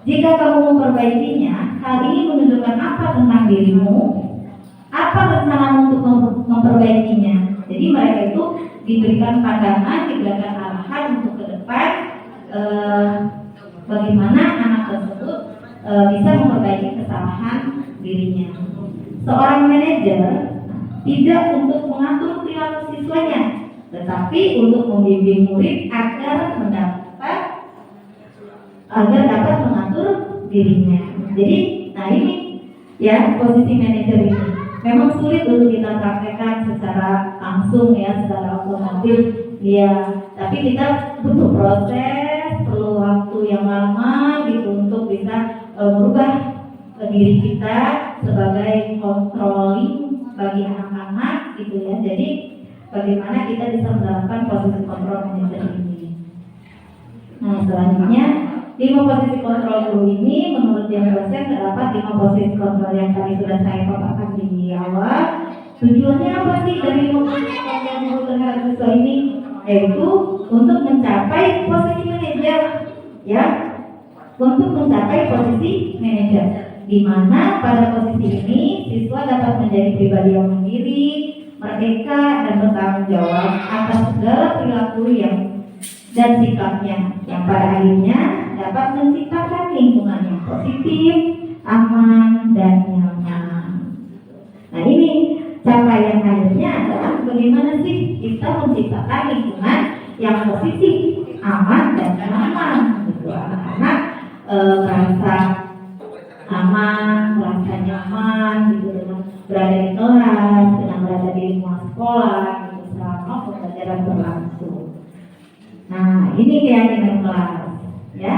Jika kamu memperbaikinya, hal ini menunjukkan apa tentang dirimu? Apa rencanamu untuk memperbaikinya? Jadi mereka itu diberikan pandangan, diberikan arahan untuk ke depan bagaimana anak tersebut bisa memperbaiki kesalahan dirinya. Seorang manajer tidak untuk mengatur perilaku siswanya, tetapi untuk membimbing murid agar dapat mengatur dirinya. Jadi, nah ini ya posisi manajer ini memang sulit untuk kita praktekkan secara langsung ya, secara otomatis ya. Tapi kita butuh proses, perlu waktu yang lama gitu untuk bisa merubah diri kita sebagai controlling bagi anak-anak gitu ya. Jadi bagaimana kita bisa menerapkan posisi kontrol manajer ini. Nah, selanjutnya 5 posisi kontrol guru ini menurut yang dosen terdapat 5 posisi kontrol yang tadi sudah saya paparkan di awal. Tujuannya apa sih dari 5 posisi kontrol guru terhadap siswa ini? Yaitu untuk mencapai posisi manajer ya, untuk mencapai posisi manajer, di mana pada posisi ini siswa dapat menjadi pribadi yang mandiri, merdeka, dan bertanggung jawab atas segala perilaku dan sikapnya yang pada akhirnya dapat menciptakan lingkungan yang positif, aman, dan nyaman. Nah ini capaian akhirnya adalah bagaimana sih kita menciptakan lingkungan yang positif, aman, dan nyaman. Anak-anak merasa aman, merasa nyaman gitu dengan berada di kelas, dengan berada di lingkungan sekolah gitu, selama pembelajaran berlangsung. Nah, ini keyakinan kelas ya.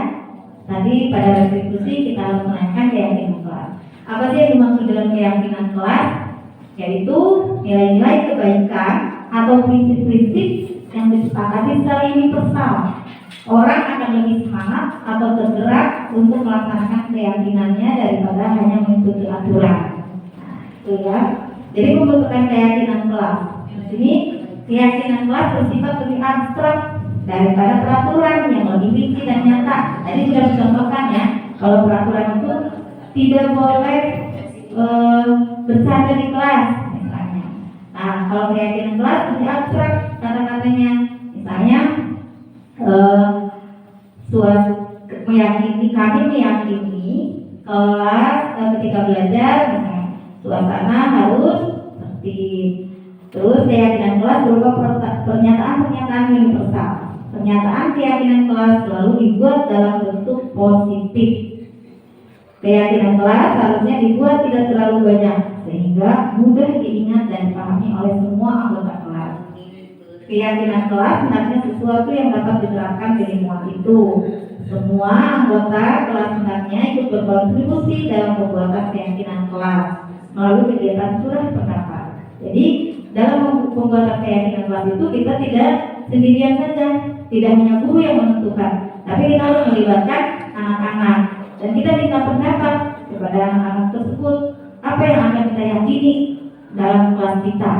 Tadi pada restitusi kita harus menaikkan keyakinan kelas. Apa sih yang dimaksud dengan keyakinan kelas? Yaitu nilai-nilai kebaikan atau prinsip-prinsip yang disepakati secara universal. Orang akan lebih semangat atau tergerak untuk melaksanakan keyakinannya daripada hanya mengikuti aturan. Nah, itu ya. Jadi membutuhkan keyakinan kelas. Di sini keyakinan kelas bersifat lebih abstrak daripada peraturan yang lebih rinci dan nyata. Tadi sudah dicontohkan ya, kalau peraturan itu tidak boleh bercanda di kelas misalnya. Nah, kalau keyakinan kelas lebih abstrak kata-katanya, misalnya kami meyakini kelas ketika belajar misalnya suasana harus tertib. Terus keyakinan kelas berupa pernyataan-pernyataan universal. Pernyataan keyakinan kelas selalu dibuat dalam bentuk positif. Keyakinan kelas harusnya dibuat tidak terlalu banyak sehingga mudah diingat dan dipahami oleh semua anggota kelas. Keyakinan kelas hendaknya sesuatu yang dapat diterapkan di lingkungan itu. Semua anggota kelas hendaknya ikut berkontribusi dalam pembuatan keyakinan kelas melalui kegiatan surah pendapat. Jadi dalam pembuatan keyakinan kelas itu kita tidak sendirian saja, tidak hanya guru yang menentukan, tapi kita harus melibatkan anak-anak dan kita minta pendapat kepada anak-anak tersebut apa yang akan kita yakini dalam kelas kita.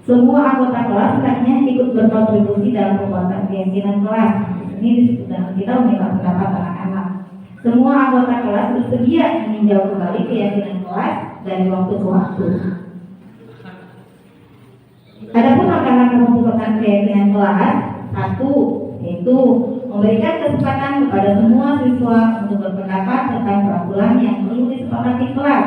Semua anggota kelas hendaknya ikut berkontribusi dalam pembuatan keyakinan kelas. Ini disebut dengan kita meminta pendapat anak-anak. Semua anggota kelas bersedia meninjau kembali keyakinan kelas dari waktu ke waktu. Adapun langkah-langkah memperkuat keyakinan kelas, satu, yaitu memberikan kesempatan kepada semua siswa untuk berpendapat tentang peraturan yang perlu disepakati kelas.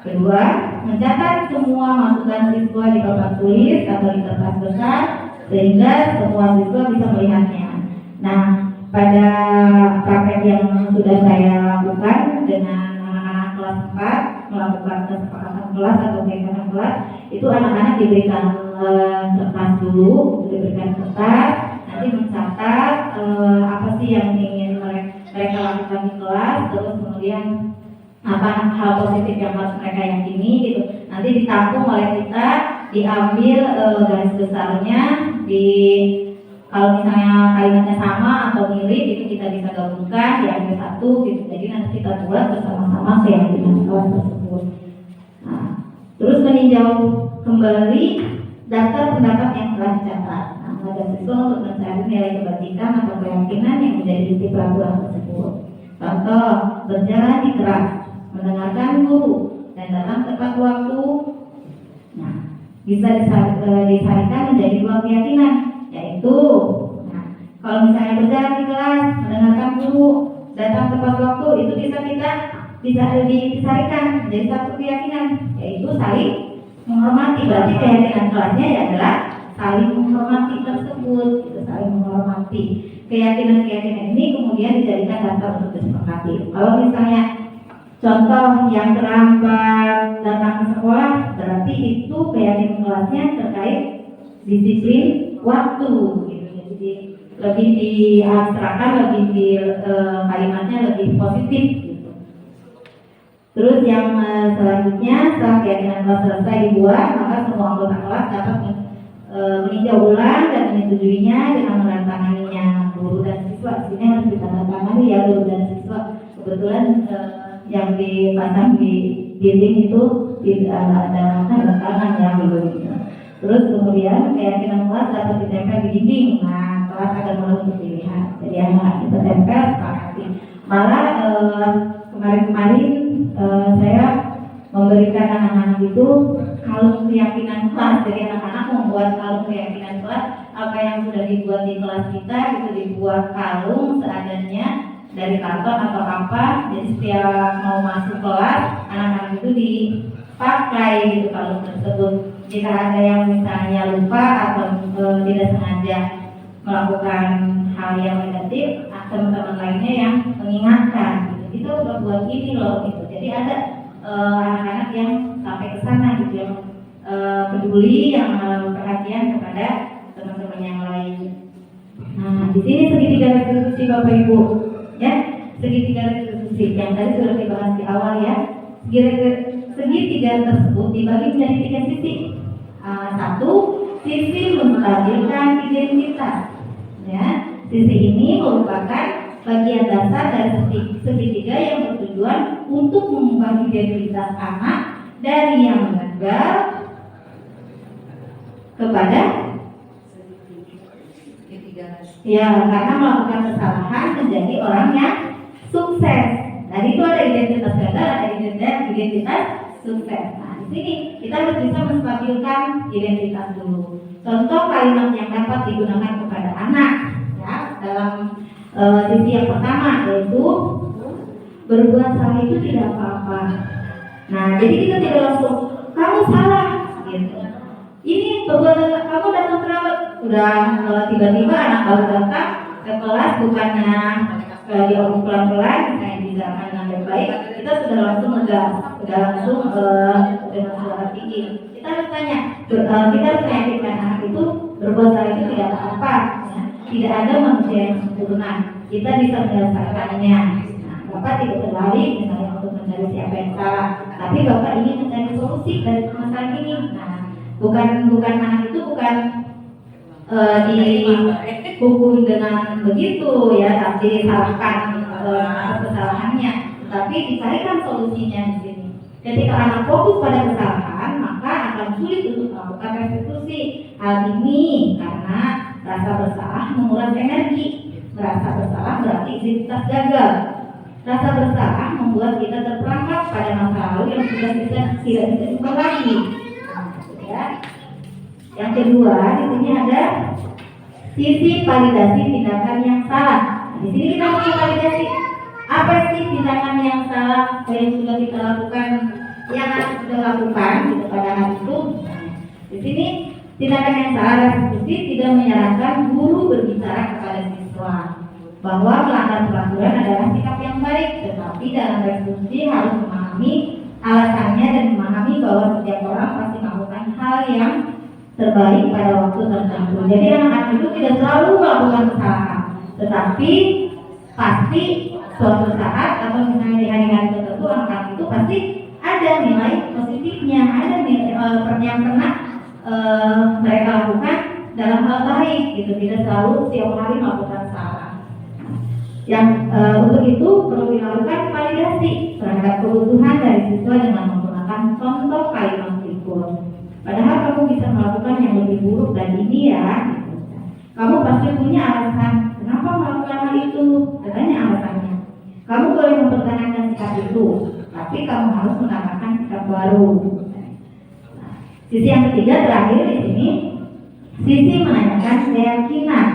Kedua, mencatat semua masukan siswa di papan tulis atau di kertas besar sehingga semua siswa bisa melihatnya. Nah, pada praktek yang sudah saya lakukan dengan anak-anak kelas 4 melakukan kesepakatan kelas atau keyakinan kelas, itu anak-anak diberikan kertas dulu, diberikan kertas, nanti mencatat apa sih yang ingin mereka lakukan di kelas, terus kemudian apa hal positif yang harus mereka yakini gitu. Nanti ditampung oleh kita, diambil garis besarnya, kalau misalnya kalimatnya sama atau mirip itu kita bisa gabungkan diambil satu gitu. Jadi nanti kita buat bersama-sama keyakinan kelas tersebut. Nah, terus meninjau kembali daftar pendapat yang telah dicatat. Nah, mengajak siswa untuk mencari nilai kebajikan atau keyakinan yang menjadi inti peraturan tersebut. Contoh, berjalan di kelas, mendengarkan guru, dan datang tepat waktu. Nah, bisa disarikan menjadi dua keyakinan, yaitu kalau misalnya berjalan di kelas, mendengarkan guru, datang tepat waktu, itu bisa disarikan menjadi satu keyakinan, yaitu saling menghormati. Berarti keyakinan kelasnya adalah saling menghormati tersebut, gitu, saling menghormati. Keyakinan-keyakinan ini kemudian dijadikan dasar untuk disepakati. Kalau misalnya contoh yang terlambat datang ke sekolah, berarti itu keyakinan kelasnya terkait disiplin waktu, gitu. Jadi lebih diabstrakkan, lebih di kalimatnya lebih positif, gitu. Terus yang selanjutnya, setelah keyakinan kelas selesai dibuat, maka semua anggota kelas dapat meninjau ulang dan menyetujuinya dengan menandatanganinya. Guru dan siswa, di sini harus ditandatangani ya guru dan siswa. Kebetulan yang dipasang di dinding itu tidak ada tanda tangan ya belum. Terus kemudian keyakinan kelas dapat ditempel di dinding. Nah, kelas akan mulai untuk dilihat. Jadi anak kita tempel sepakati. Malah kemarin-kemarin saya memberikan anak-anak itu kalung keyakinan kelas. Jadi anak-anak membuat kalung keyakinan kelas. Apa yang sudah dibuat di kelas kita itu dibuat kalung seadanya dari karton atau apa. Jadi setiap mau masuk kelas, anak-anak itu dipakai gitu kalung tersebut. Jika ada yang misalnya lupa atau tidak sengaja melakukan hal yang negatif, teman-teman lainnya yang mengingatkan gitu. Kita udah buat ini loh gitu. Jadi ada anak-anak yang sampai ke sana gitu, yang peduli, yang perhatian kepada teman-teman yang lain. Nah, di sini segitiga restitusi Bapak Ibu, ya, segitiga restitusi yang tadi sudah dibahas di awal ya. Segitiga tersebut dibagi menjadi 3 sisi. Satu, sisi menstabilkan identitas. Ya, sisi ini merupakan bagian dasar dari segitiga yang bertujuan untuk mengubah identitas anak dari yang gagal kepada ya karena melakukan kesalahan menjadi orang yang sukses. Nah, itu ada identitas gagal, ada identitas sukses. Nah, di sini kita harus bisa menstabilkan identitas dulu. Contoh kalimat yang dapat digunakan kepada anak ya, dalam sisi yang pertama yaitu berbuat salah itu tidak apa-apa. Nah, jadi kita tidak langsung kamu salah gitu. Ini perbuatan kamu datang terlambat. Sudah tiba-tiba anak baru datang ke kelas, bukannya diomong pelan-pelan, misalnya dijalankan dengan baik-baik, kita sudah langsung ngegas, sudah langsung dengan suara tinggi. Kita harus tanya, kita harus meyakinkan anak itu berbuat salah itu tidak apa-apa. Ya. Tidak ada manusia yang sempurna. Kita bisa menyelesaikannya. Nah, Bapak tidak terbalik misalnya untuk mencari siapa yang salah, tapi Bapak ingin mencari solusi dari permasalahan ini. Nah, bukan anak itu bukan dihukum dengan begitu ya, tapi disalahkan atas kesalahannya, tapi dicarikan solusinya di sini. Ketika anak fokus pada kesalahan, maka akan sulit untuk melakukan restitusi. Hal ini karena rasa bersalah menguras energi. Merasa bersalah berarti identitas gagal. Rasa bersalah membuat kita terperangkap pada masa lalu yang sudah tidak bisa diubah lagi. Ya. Yang kedua, di sini ada sisi validasi tindakan yang salah. Di sini kita mau validasi apa sih tindakan yang salah yang sudah kita lakukan, yang harus kita lakukan gitu pada hari itu. Di sini tindakan yang salah restitusi tidak menyarankan guru berbicara kepada siswa bahwa melanggar peraturan adalah sikap yang baik, tetapi dalam restitusi harus memahami alasannya dan memahami bahwa setiap orang pasti melakukan hal yang terbaik pada waktu tertentu. Jadi anak-anak itu tidak selalu melakukan kesalahan, tetapi pasti suatu saat atau misalnya di hari-hari tertentu anak-anak itu pasti ada nilai positifnya, ada nilai yang pernah mereka lakukan dalam hal baik, gitu. Tidak selalu setiap hari melakukan salah. Yang untuk itu perlu dilakukan validasi terhadap kebutuhan dari siswa dengan menggunakan contoh kalimat berikut. Padahal kamu bisa melakukan yang lebih buruk dari ini ya. Gitu. Kamu pasti punya alasan kenapa melakukan hal itu. Katanya alasannya. Kamu boleh mempertahankan sikap itu, tapi kamu harus menambahkan sikap baru. Nah, sisi yang ketiga terakhir di sini, sisi menanyakan keyakinan.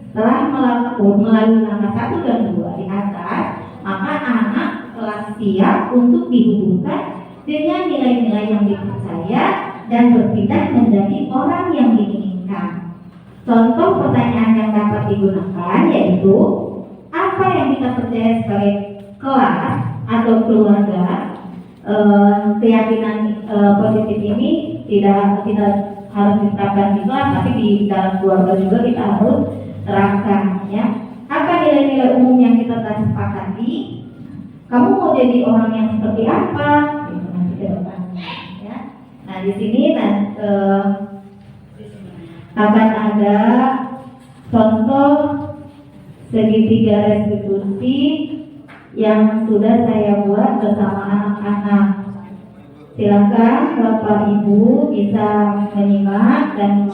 Setelah melalui langkah 1 dan 2 di atas, maka anak telah siap untuk dihubungkan dengan nilai-nilai yang dipercaya dan berpindah menjadi orang yang diinginkan. Contoh pertanyaan yang dapat digunakan yaitu, apa yang kita percaya sebagai kelas atau keluarga? Keyakinan positif ini tidak harus diterapkan di kelas, tapi di dalam keluarga juga kita harus terapkan, ya. Apa nilai-nilai umum yang kita telah sepakati? Kamu mau jadi orang yang seperti apa? Gitu, nanti ke depan, ya. Nah di sini akan ada contoh segitiga restitusi yang sudah saya buat bersama anak-anak. Silakan Bapak Ibu bisa menyimak dan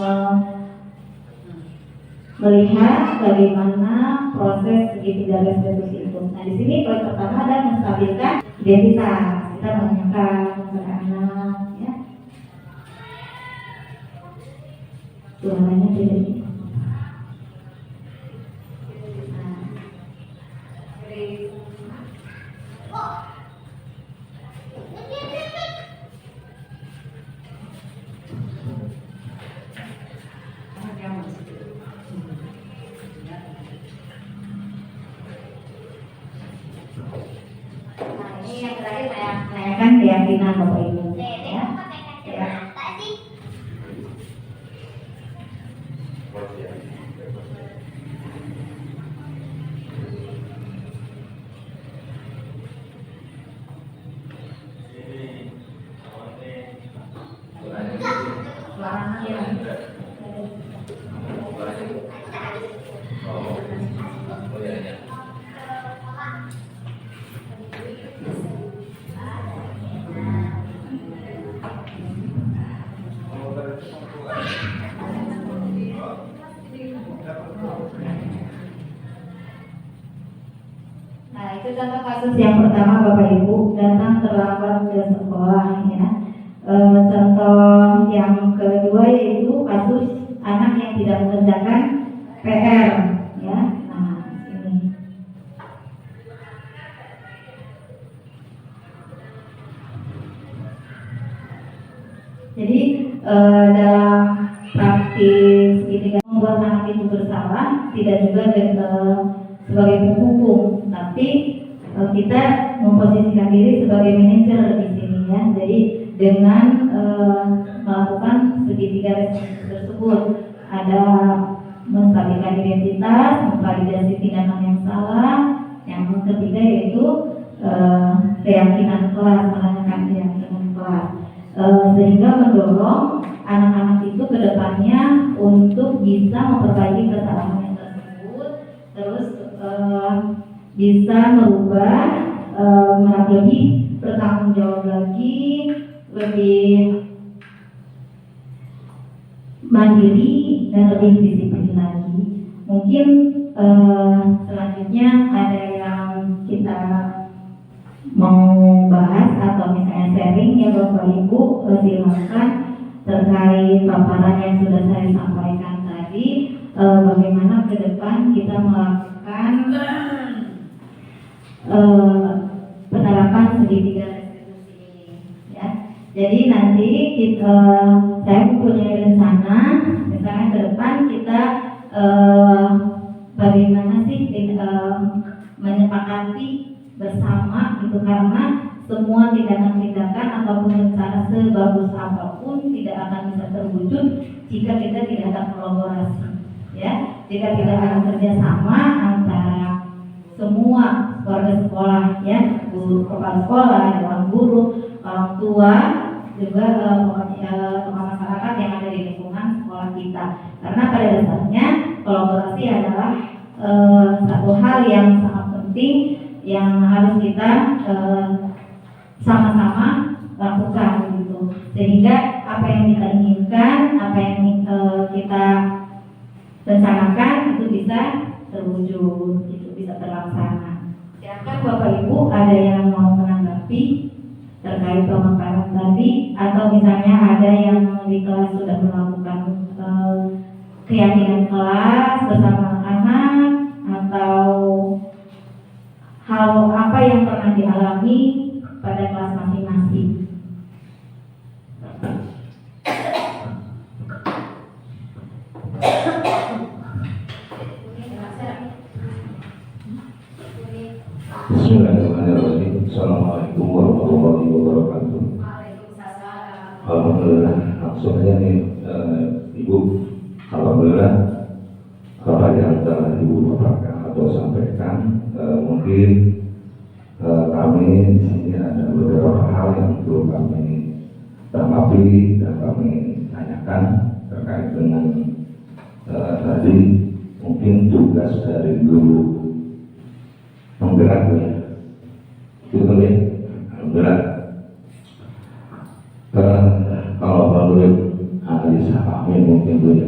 melihat bagaimana proses segitiga restitusi itu. Nah di sini poin pertama adalah menstabilkan identitas. Kita menanyakan kepada anak, ya. Suaranya tidak. Yang terakhir saya menanyakan keyakinan Bapak Ibu, ya. Ya. Nah, itu contoh kasus yang pertama Bapak Ibu, datang terlambat ke sekolah, ya. Contoh yang kedua yaitu kasus anak yang tidak mengerjakan PR, ya. Nah, ini. Jadi dalam praktis ini membuat anak itu bersalah tidak juga sebagai penghukum, tapi kita memposisikan diri sebagai manajer di sini, ya. Jadi dengan melakukan segitiga restitusi tersebut ada menstabilkan identitas, memvalidasi tindakan yang salah, yang ketiga yaitu keyakinan kelas, menanyakan keyakinan kelas, sehingga mendorong anak-anak itu ke depannya untuk bisa memperbaiki kesalahan tersebut, terus bisa merubah, lebih bertanggung jawab lagi, lebih mandiri dan lebih disiplin lagi. Mungkin selanjutnya ada yang kita mau bahas atau misalnya sharing ya Bapak Ibu, silakan terkait paparan yang sudah saya sampaikan tadi, bagaimana ke depan kita melakukan penerapan segitiga restitusi ini ya. Jadi nanti saya mempunyai rencana misalnya ke depan kita bagaimana sih menyepakati bersama itu, karena semua tindakan-tindakan ataupun rencana sebagus apapun tidak akan bisa terwujud jika kita tidak ada kolaborasi ya, jika tidak ada kerjasama antara semua keluarga sekolah ya, guru, kepala sekolah, dewan guru, orang tua, juga tokoh masyarakat yang ada di lingkungan sekolah kita. Karena pada dasarnya kolaborasi adalah satu hal yang sangat penting yang harus kita sama-sama lakukan gitu, sehingga apa yang kita inginkan, apa yang kita rencanakan itu bisa terwujud, itu bisa terlaksana. Silakan Bapak Ibu ada yang mau menanggapi terkait pemaparan tadi, atau misalnya ada yang di kelas sudah melakukan keyakinan kelas bersama anak, atau hal apa yang pernah dialami pada kelas masing-masing. Bismillahirrahmanirrahim. Assalamualaikum warahmatullahi wabarakatuh. Alhamdulillah, langsung aja nih Ibu. Alhamdulillah apa yang telah Ibu paparkan atau sampaikan, mungkin kami di sini ada beberapa hal yang perlu kami tanggapi dan kami tanyakan terkait dengan tadi mungkin tugas dari guru penggerak ya, betul ya, penggerak. Kalau menurut analisa kami mungkin itu ya,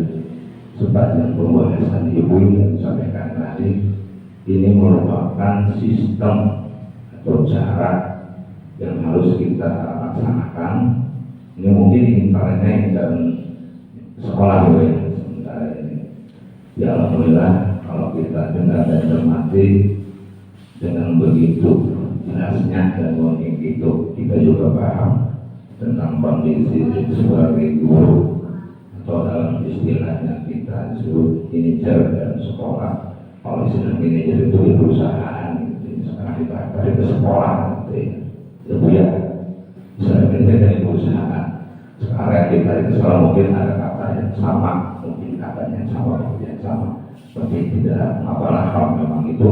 sepanjang pembahasan Ibu yang disampaikan tadi, ini merupakan sistem atau cara yang harus kita laksanakan. Ini mungkin internet dan sekolah ya, sementara ini. Ya Alhamdulillah kalau kita dengar dan cermati dengan begitu jelasnya dan mungkin itu kita juga paham tentang kondisi sebagai guru, atau dalam istilahnya kita disebut manajer dan sekolah. Kalau istilah manajer itu di perusahaan gitu. Sekarang kita dari ke sekolah gitu ya, itu ya istilah manajer dari perusahaan. Sekarang kita di sekolah mungkin ada kata yang sama, mungkin katanya yang sama, yang sama, tapi tidak apalah kalau memang itu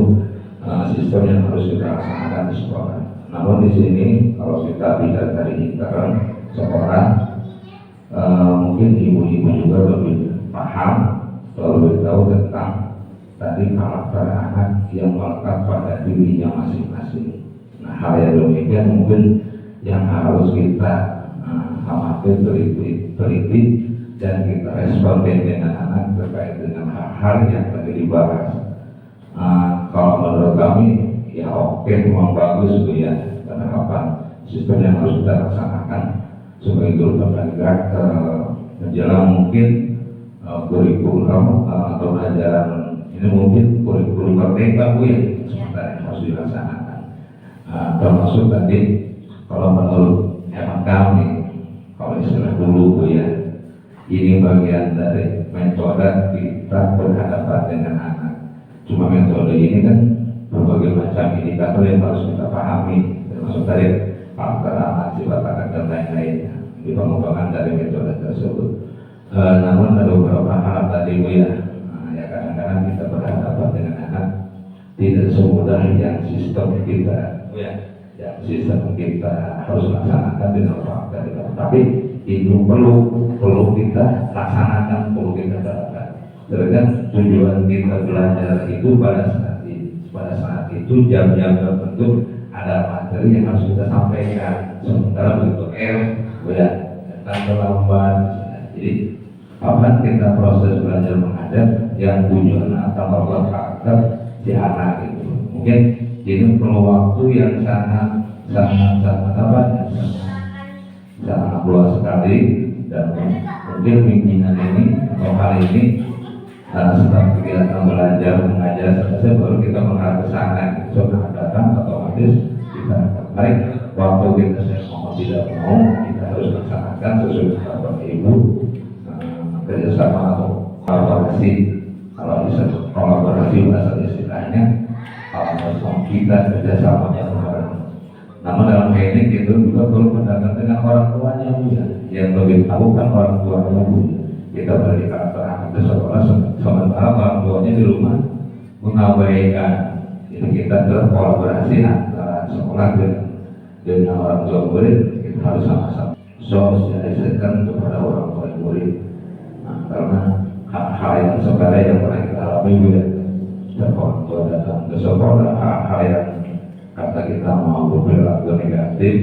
sistem yang harus kita laksanakan di sekolah. Namun di sini kalau kita bicara dari intern sekolah, mungkin ibu-ibu juga lebih paham, lebih tahu tentang tadi karakter anak yang melekat pada dirinya masing-masing. Nah, hal yang demikian mungkin yang harus kita amati, teliti dan kita respon dengan anak terkait dengan hal-hal yang tadi dibahas. Kalau menurut kami ya oke, memang bagus itu ya, penerapan sistem yang harus kita laksanakan sebagai guru penggerak menjelang mungkin kurikulum atau pelajaran ini mungkin kurikulum merdeka Bu ya, sebentar yang harus dilaksanakan. Termasuk tadi kalau menurut hemat kami, kalau istilah dulu Bu ya, ini bagian dari metode kita berhadapan dengan anak. Cuma metode ini kan berbagai macam indikator yang harus kita pahami, termasuk dari faktor anak, sifat anak dan lain-lainnya di pengembangan dari metode tersebut. Namun ada beberapa hal tadi Bu ya, ya kadang-kadang kita berhadapan dengan anak tidak semudah yang sistem kita Bu ya, yang sistem kita harus laksanakan dengan fakta, tapi itu perlu kita laksanakan, perlu kita terapkan. Dengan tujuan kita belajar itu pada saat itu jam-jam tertentu ada materi yang harus kita sampaikan. Sementara begitu ya datang terlambat. Jadi kapan kita proses belajar mengajar yang tujuan atau membuat karakter si anak itu. Mungkin ini perlu waktu yang sangat luas sekali, dan mungkin pimpinan ini atau hari ini setelah kegiatan belajar mengajar selesai baru kita mengarah ke sana. Sudah datang otomatis kita baik waktu kita mau tidak mau kita harus laksanakan sesuai dengan Bapak Ibu, kerjasama atau kolaborasi. Kalau bisa kolaborasi bahasa istilahnya kita kerjasama bareng. Namun dalam hal ini kita juga perlu mendengar dengan orang tuanya Bu, ya. Yang lebih tahu kan orang tuanya Bu. Kita berikan terang ke sekolah sementara orang tuanya di rumah mengabaikan. Jadi kita berkolaborasi antara sekolah dengan orang tua murid. Kita harus sama-sama sosialisasikan kepada orang tua murid. Nah, karena hal yang sebenarnya yang pernah kita alami juga, orang tua datang ke sekolah, hal yang kata kita mau berperilaku negatif,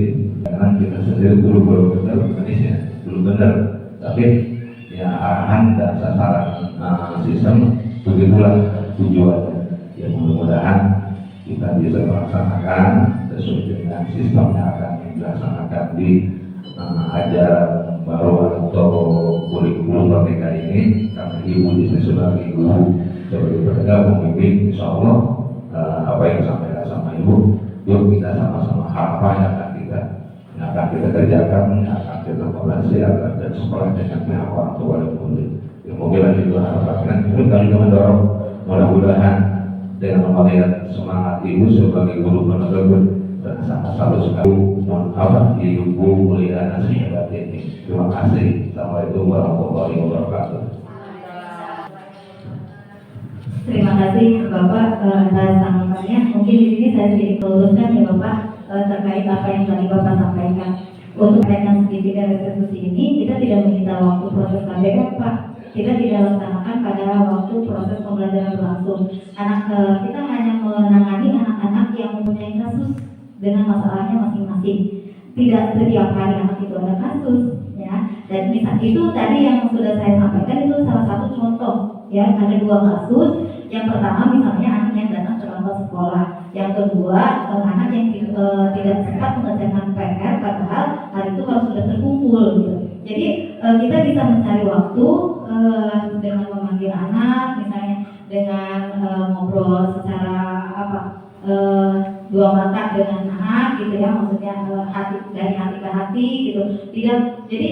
karena kita sendiri belum benar Indonesia, belum benar, tapi ya arahan dan sasaran sistem begitulah tujuannya. Ya mudah-mudahan kita bisa melaksanakan sesuai dengan sistem yang akan dilaksanakan di ajaran baru atau kurikulum Merdeka ini. Karena ibu di sini sebagai guru, sebagai penegak pemimpin, insya Allah apa yang disampaikan sama ibu, yuk kita sama-sama apa yang akan kita kerjakan, yang akan kita kolaborasi agar dan sekolah dengan pihak orang tua dan murid. Ya, mungkin itu harapan kita juga mendorong, mudah-mudahan dengan melihat semangat ibu sebagai guru penegakan dan sangat selalu sekali ibu mulia nasi ini. Terima kasih. Assalamualaikum warahmatullahi wabarakatuh. Terima kasih Bapak atas tanggapannya. Mungkin di sini saya sedikit meluruskan ya Bapak terkait apa yang tadi Bapak sampaikan. Untuk kaitan sertifikat restitusi ini kita tidak meminta waktu proses KBR Pak. Kita tidak laksanakan pada waktu proses pembelajaran berlangsung. Kita hanya menangani anak-anak yang mempunyai kasus dengan masalahnya masing-masing. Tidak setiap hari anak itu ada kasus, ya. Dan misal itu tadi yang sudah saya sampaikan itu salah satu contoh, ya. Ada 2 kasus. Yang pertama misalnya anak yang datang terlambat sekolah. Yang kedua anak yang tidak sempat mengerjakan PR padahal hari itu kalau sudah terkumpul, gitu. Jadi kita bisa mencari waktu dengan memanggil anak, misalnya dengan ngobrol secara dua mata dengan anak, gitu ya, maksudnya dari hati ke hati, gitu. Tidak, jadi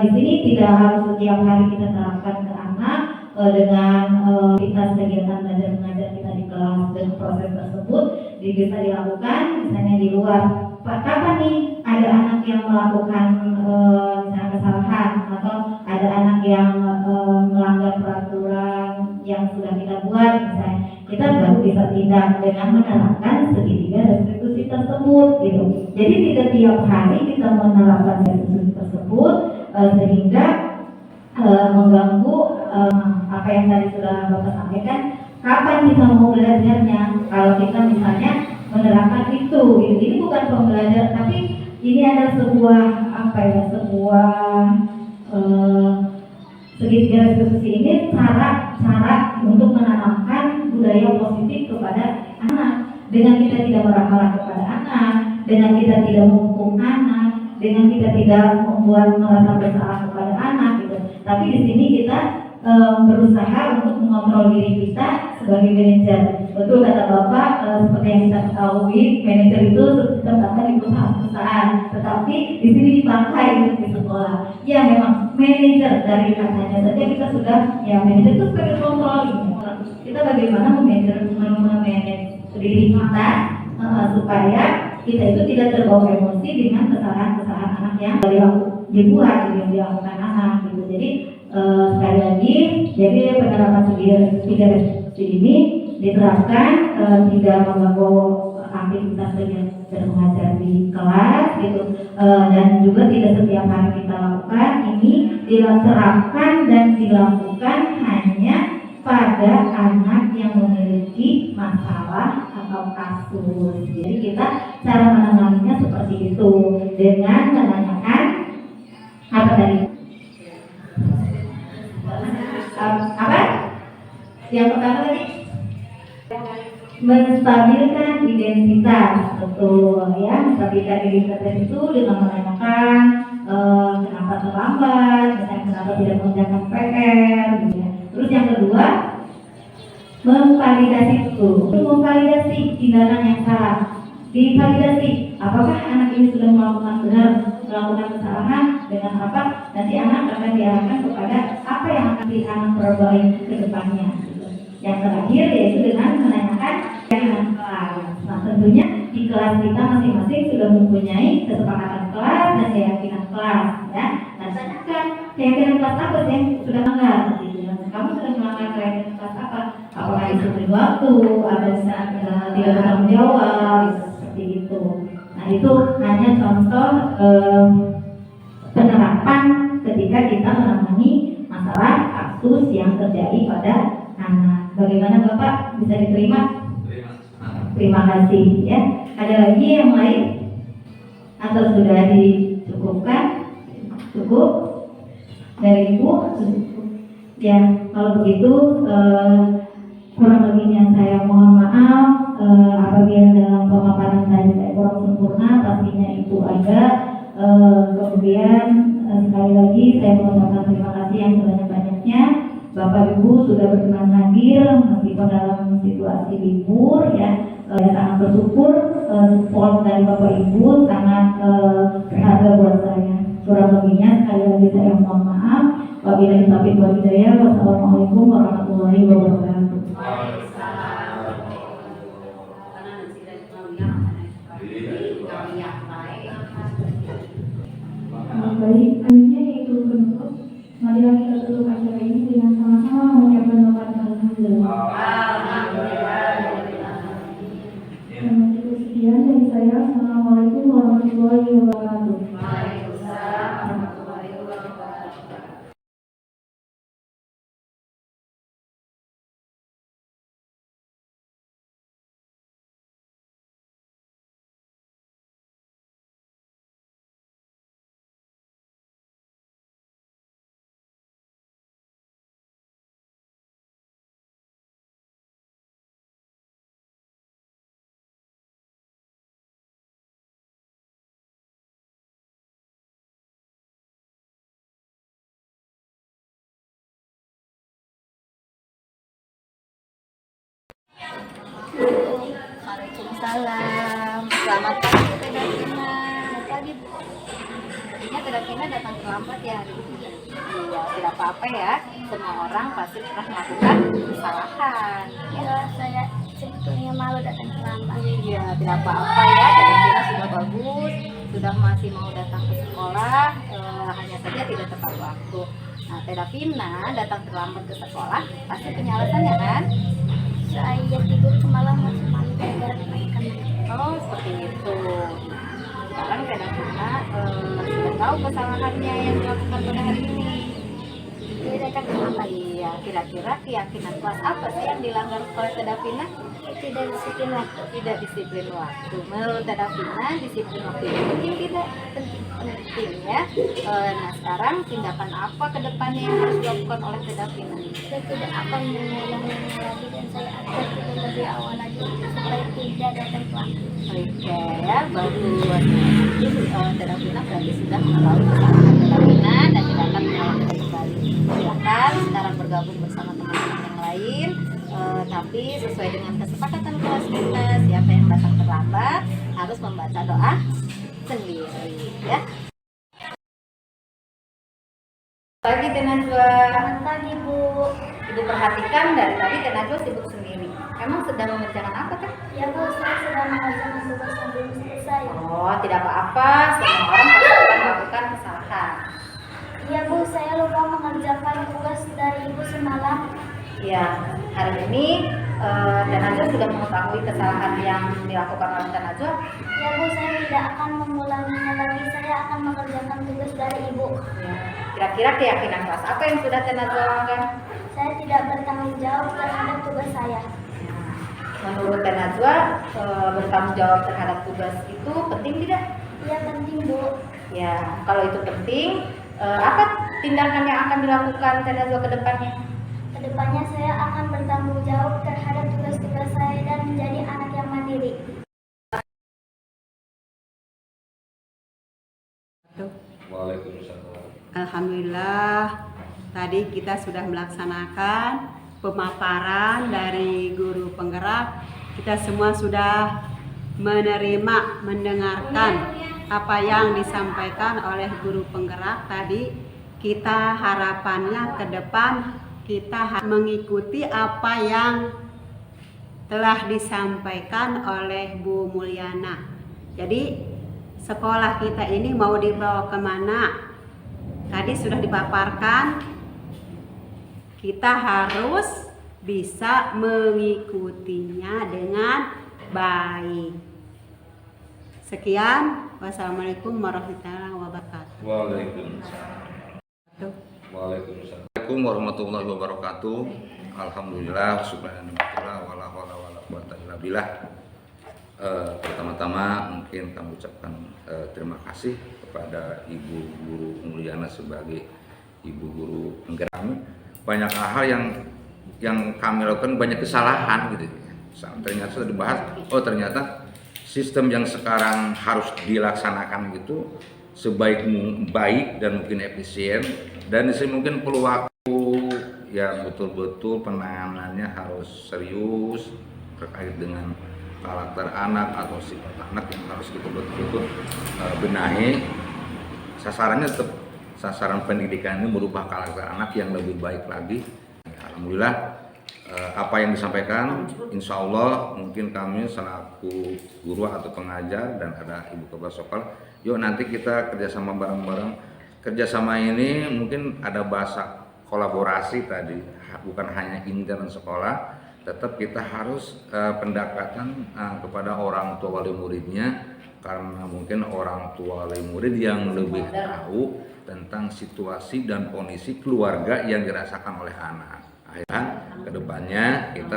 di sini tidak harus setiap hari kita terapkan ke anak dengan aktivitas kegiatan belajar mengajar kita di kelas dan proses tersebut bisa dilakukan misalnya di luar. Kapan nih ada anak yang melakukan misalnya kesalahan atau ada anak yang melanggar peraturan yang sudah kita buat, misalnya kita baru bisa tindak dengan menerapkan segitiga restitusi tersebut, gitu. Jadi tidak tiap hari kita menerapkan restitusi tersebut sehingga mengganggu apa yang tadi sudah Bapak sampaikan. Kapan kita mau belajarnya? Kalau kita misalnya menerapkan itu, ini bukan pembelajaran, tapi ini ada sebuah segitiga restitusi ini cara untuk menanamkan budaya positif kepada anak. Dengan kita tidak marah-marah kepada anak, dengan kita tidak menghukum anak, dengan kita tidak membuat merasa bersalah kepada anak, gitu. Tapi di sini kita berusaha untuk mengontrol diri kita sebagai manajer. Betul kata Bapak, seperti yang kita ketahui, manajer itu terutama di perusahaan, tetapi di sini dipakai di sekolah. Ya memang manajer, dari katanya saja kita sudah, ya manajer itu sebagai controlling. Kita bagaimana memanage diri kita supaya kita itu tidak terbawa emosi dengan kesalahan-kesalahan anak yang dibuat, yang dilakukan anak, gitu. Jadi sekali lagi, jadi penerapan segitiga restitusi ini diterapkan tidak mengganggu aktivitas belajar mengajar di kelas, gitu, dan juga tidak setiap hari kita lakukan. Ini diterapkan dan dilakukan hanya pada anak yang memiliki masalah atau kasus. Jadi kita cara menanganinya seperti itu dengan menanyakan apa tadi? Apa? Yang pertama tadi? menstabilkan identitas, betul ya. Menstabilkan identitas itu dengan menanyakan kenapa terlambat, misalnya kenapa tidak mengerjakan PR, gitu ya. Terus yang kedua, memvalidasi itu, memvalidasi tindakan yang salah, divalidasi apakah anak ini sudah melakukan kesalahan, dengan apa nanti anak akan diarahkan kepada apa yang akan anak perbaiki ke depannya. Yang terakhir yaitu dengan menanyakan keyakinan kelas. Nah tentunya di kelas kita masing-masing sudah mempunyai kesepakatan kelas dan keyakinan kelas, ya. Nah tanyakan keyakinan kelas apa sih yang sudah melanggar, gitu ya. Kamu sudah melanggar keyakinan kelas apa? Apakah disiplin waktu, ada saat tidak bertanggung jawab, seperti itu. Nah itu hanya contoh penerapan ketika kita menangani masalah kasus yang terjadi pada anak. Bagaimana Bapak, bisa diterima? Terima kasih ya. Ada lagi yang lain? Atau sudah dicukupkan? Cukup? Dari Ibu? Ya, kalau begitu kurang lebihnya saya mohon maaf apabila dalam pemaparan tadi saya kurang sempurna, pastinya itu ada. Kemudian sekali lagi saya mengucapkan terima kasih yang sebanyak-banyaknya. Bapak Ibu sudah berkenan hadir meskipun dalam situasi libur, ya. Saya sangat bersyukur support dari Bapak Ibu sangat berharga buat saya. Kurang lebihnya sekali lagi saya mohon maaf. Wabillahi taufiq wal hidayah. Wassalamualaikum warahmatullahi wabarakatuh. Baik, selanjutnya yaitu penutup. Marilah kita tutup acara ini dengan sama-sama mengucapkan alhamdulillah. Dan cukup sekian dari saya. Assalamualaikum warahmatullahi wabarakatuh. Waalaikumsalam. Selamat pagi Teh Davina. Selamat pagi Bu. Tadinya Teh Davina datang terlambat ya hari ini. Iya, tidak apa-apa ya. Semua orang pasti pernah melakukan kesalahan. Ya, saya sebetulnya malu datang terlambat. Iya, tidak apa-apa ya. Teh Davina sudah bagus, sudah masih mau datang ke sekolah, hanya saja tidak tepat waktu. Nah, Teh Davina datang terlambat ke sekolah pasti punya alasannya kan? Saya tidur semalaman semalam gara-gara kenaikan. Oh, seperti itu. Sekarang Teh Davina sudah tahu kesalahannya yang dilakukan pada hari ini. Dia datang terlambat. Iya, kira-kira keyakinan kelas apa sih yang dilanggar oleh Teh Davina? Tidak disiplin waktu. Tidak disiplin waktu. Menurut Teh Davina, disiplin waktu itu penting tidak? Penting ya. Nah, sekarang tindakan apa ke depannya yang harus dilakukan oleh Teh Davina? Saya tidak akan mengulanginya lagi dan saya akan tidur lebih awal lagi supaya tidak datang terlambat. Oke ya, bagus. Jadi Teh Davina berarti sudah mengetahui kesalahan Teh Davina dan tidak akan mengulangi kembali. Silakan sekarang bergabung bersama teman-teman yang lain. Tapi sesuai dengan kesepakatan kelas kita, siapa yang datang terlambat harus membaca doa sendiri ya. Pagi Teh Najwa. Selamat pagi Bu. Ibu perhatikan dari tadi Teh Najwa sibuk sendiri. Emang sedang mengerjakan apa Teh? Ya Bu, saya sedang mengerjakan tugas yang belum selesai. Oh, tidak apa-apa. Semua orang pasti akan melakukan kesalahan. Ya Bu, saya lupa mengerjakan tugas dari Ibu semalam. Ya, hari ini Teh Najwa sudah mengetahui kesalahan yang dilakukan oleh Teh Najwa. Ya Bu, saya tidak akan mengulanginya lagi. Saya akan mengerjakan tugas dari Ibu. Ya. Kira-kira keyakinan kelas apa yang sudah Teh Najwa lakukan? Saya tidak bertanggung jawab terhadap tugas saya. Menurut Teh Najwa, bertanggung jawab terhadap tugas itu penting tidak? Ya penting Bu. Ya, kalau itu penting, apa tindakan yang akan dilakukan Teh Najwa ke depannya? Kedepannya saya akan bertanggung jawab terhadap tugas-tugas saya dan menjadi Waalaikumsalam. Alhamdulillah, tadi kita sudah melaksanakan pemaparan dari guru penggerak. Kita semua sudah menerima, mendengarkan apa yang disampaikan oleh guru penggerak tadi. Kita harapannya ke depan kita mengikuti apa yang telah disampaikan oleh Bu Mulyana. Jadi sekolah kita ini mau dibawa kemana? Tadi sudah dipaparkan, kita harus bisa mengikutinya dengan baik. Sekian, wassalamualaikum warahmatullahi wabarakatuh. Waalaikumsalam. Waalaikumsalam warahmatullahi wabarakatuh. Alhamdulillah, subhanallah, wala haula wala quwwata illa billah. Pertama-tama mungkin kami ucapkan terima kasih kepada Ibu Guru Mulyana sebagai Ibu Guru penggerak kami. Banyak hal yang kami lakukan, banyak kesalahan gitu. Ternyata sudah dibahas, oh ternyata sistem yang sekarang harus dilaksanakan gitu baik dan mungkin efisien, dan di sini mungkin perlu waktu yang betul-betul penanganannya harus serius terkait dengan karakter anak atau sifat anak yang harus kita betul-betul benahi. Sasarannya tetap sasaran pendidikan ini merubah karakter anak yang lebih baik lagi. Alhamdulillah, apa yang disampaikan insya Allah mungkin kami selaku guru atau pengajar dan ada Ibu Kepala Sekolah, yuk nanti kita kerjasama bareng-bareng. Kerjasama ini mungkin ada bahasa kolaborasi tadi, bukan hanya intern sekolah, tetap kita harus pendekatan kepada orang tua wali muridnya, karena mungkin orang tua wali murid yang lebih tahu tentang situasi dan kondisi keluarga yang dirasakan oleh anak. Akhirnya kedepannya kita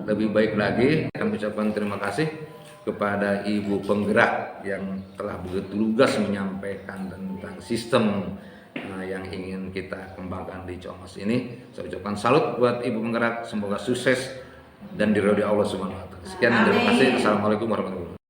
lebih baik lagi. Kami ucapkan terima kasih kepada Ibu penggerak yang telah begitu lugas menyampaikan tentang sistem yang ingin kita kembangkan di Congos ini. Saya ucapkan salut buat Ibu penggerak, semoga sukses dan diridhoi Allah Subhanahu wa taala. Sekian, terima kasih. Assalamualaikum warahmatullahi wabarakatuh.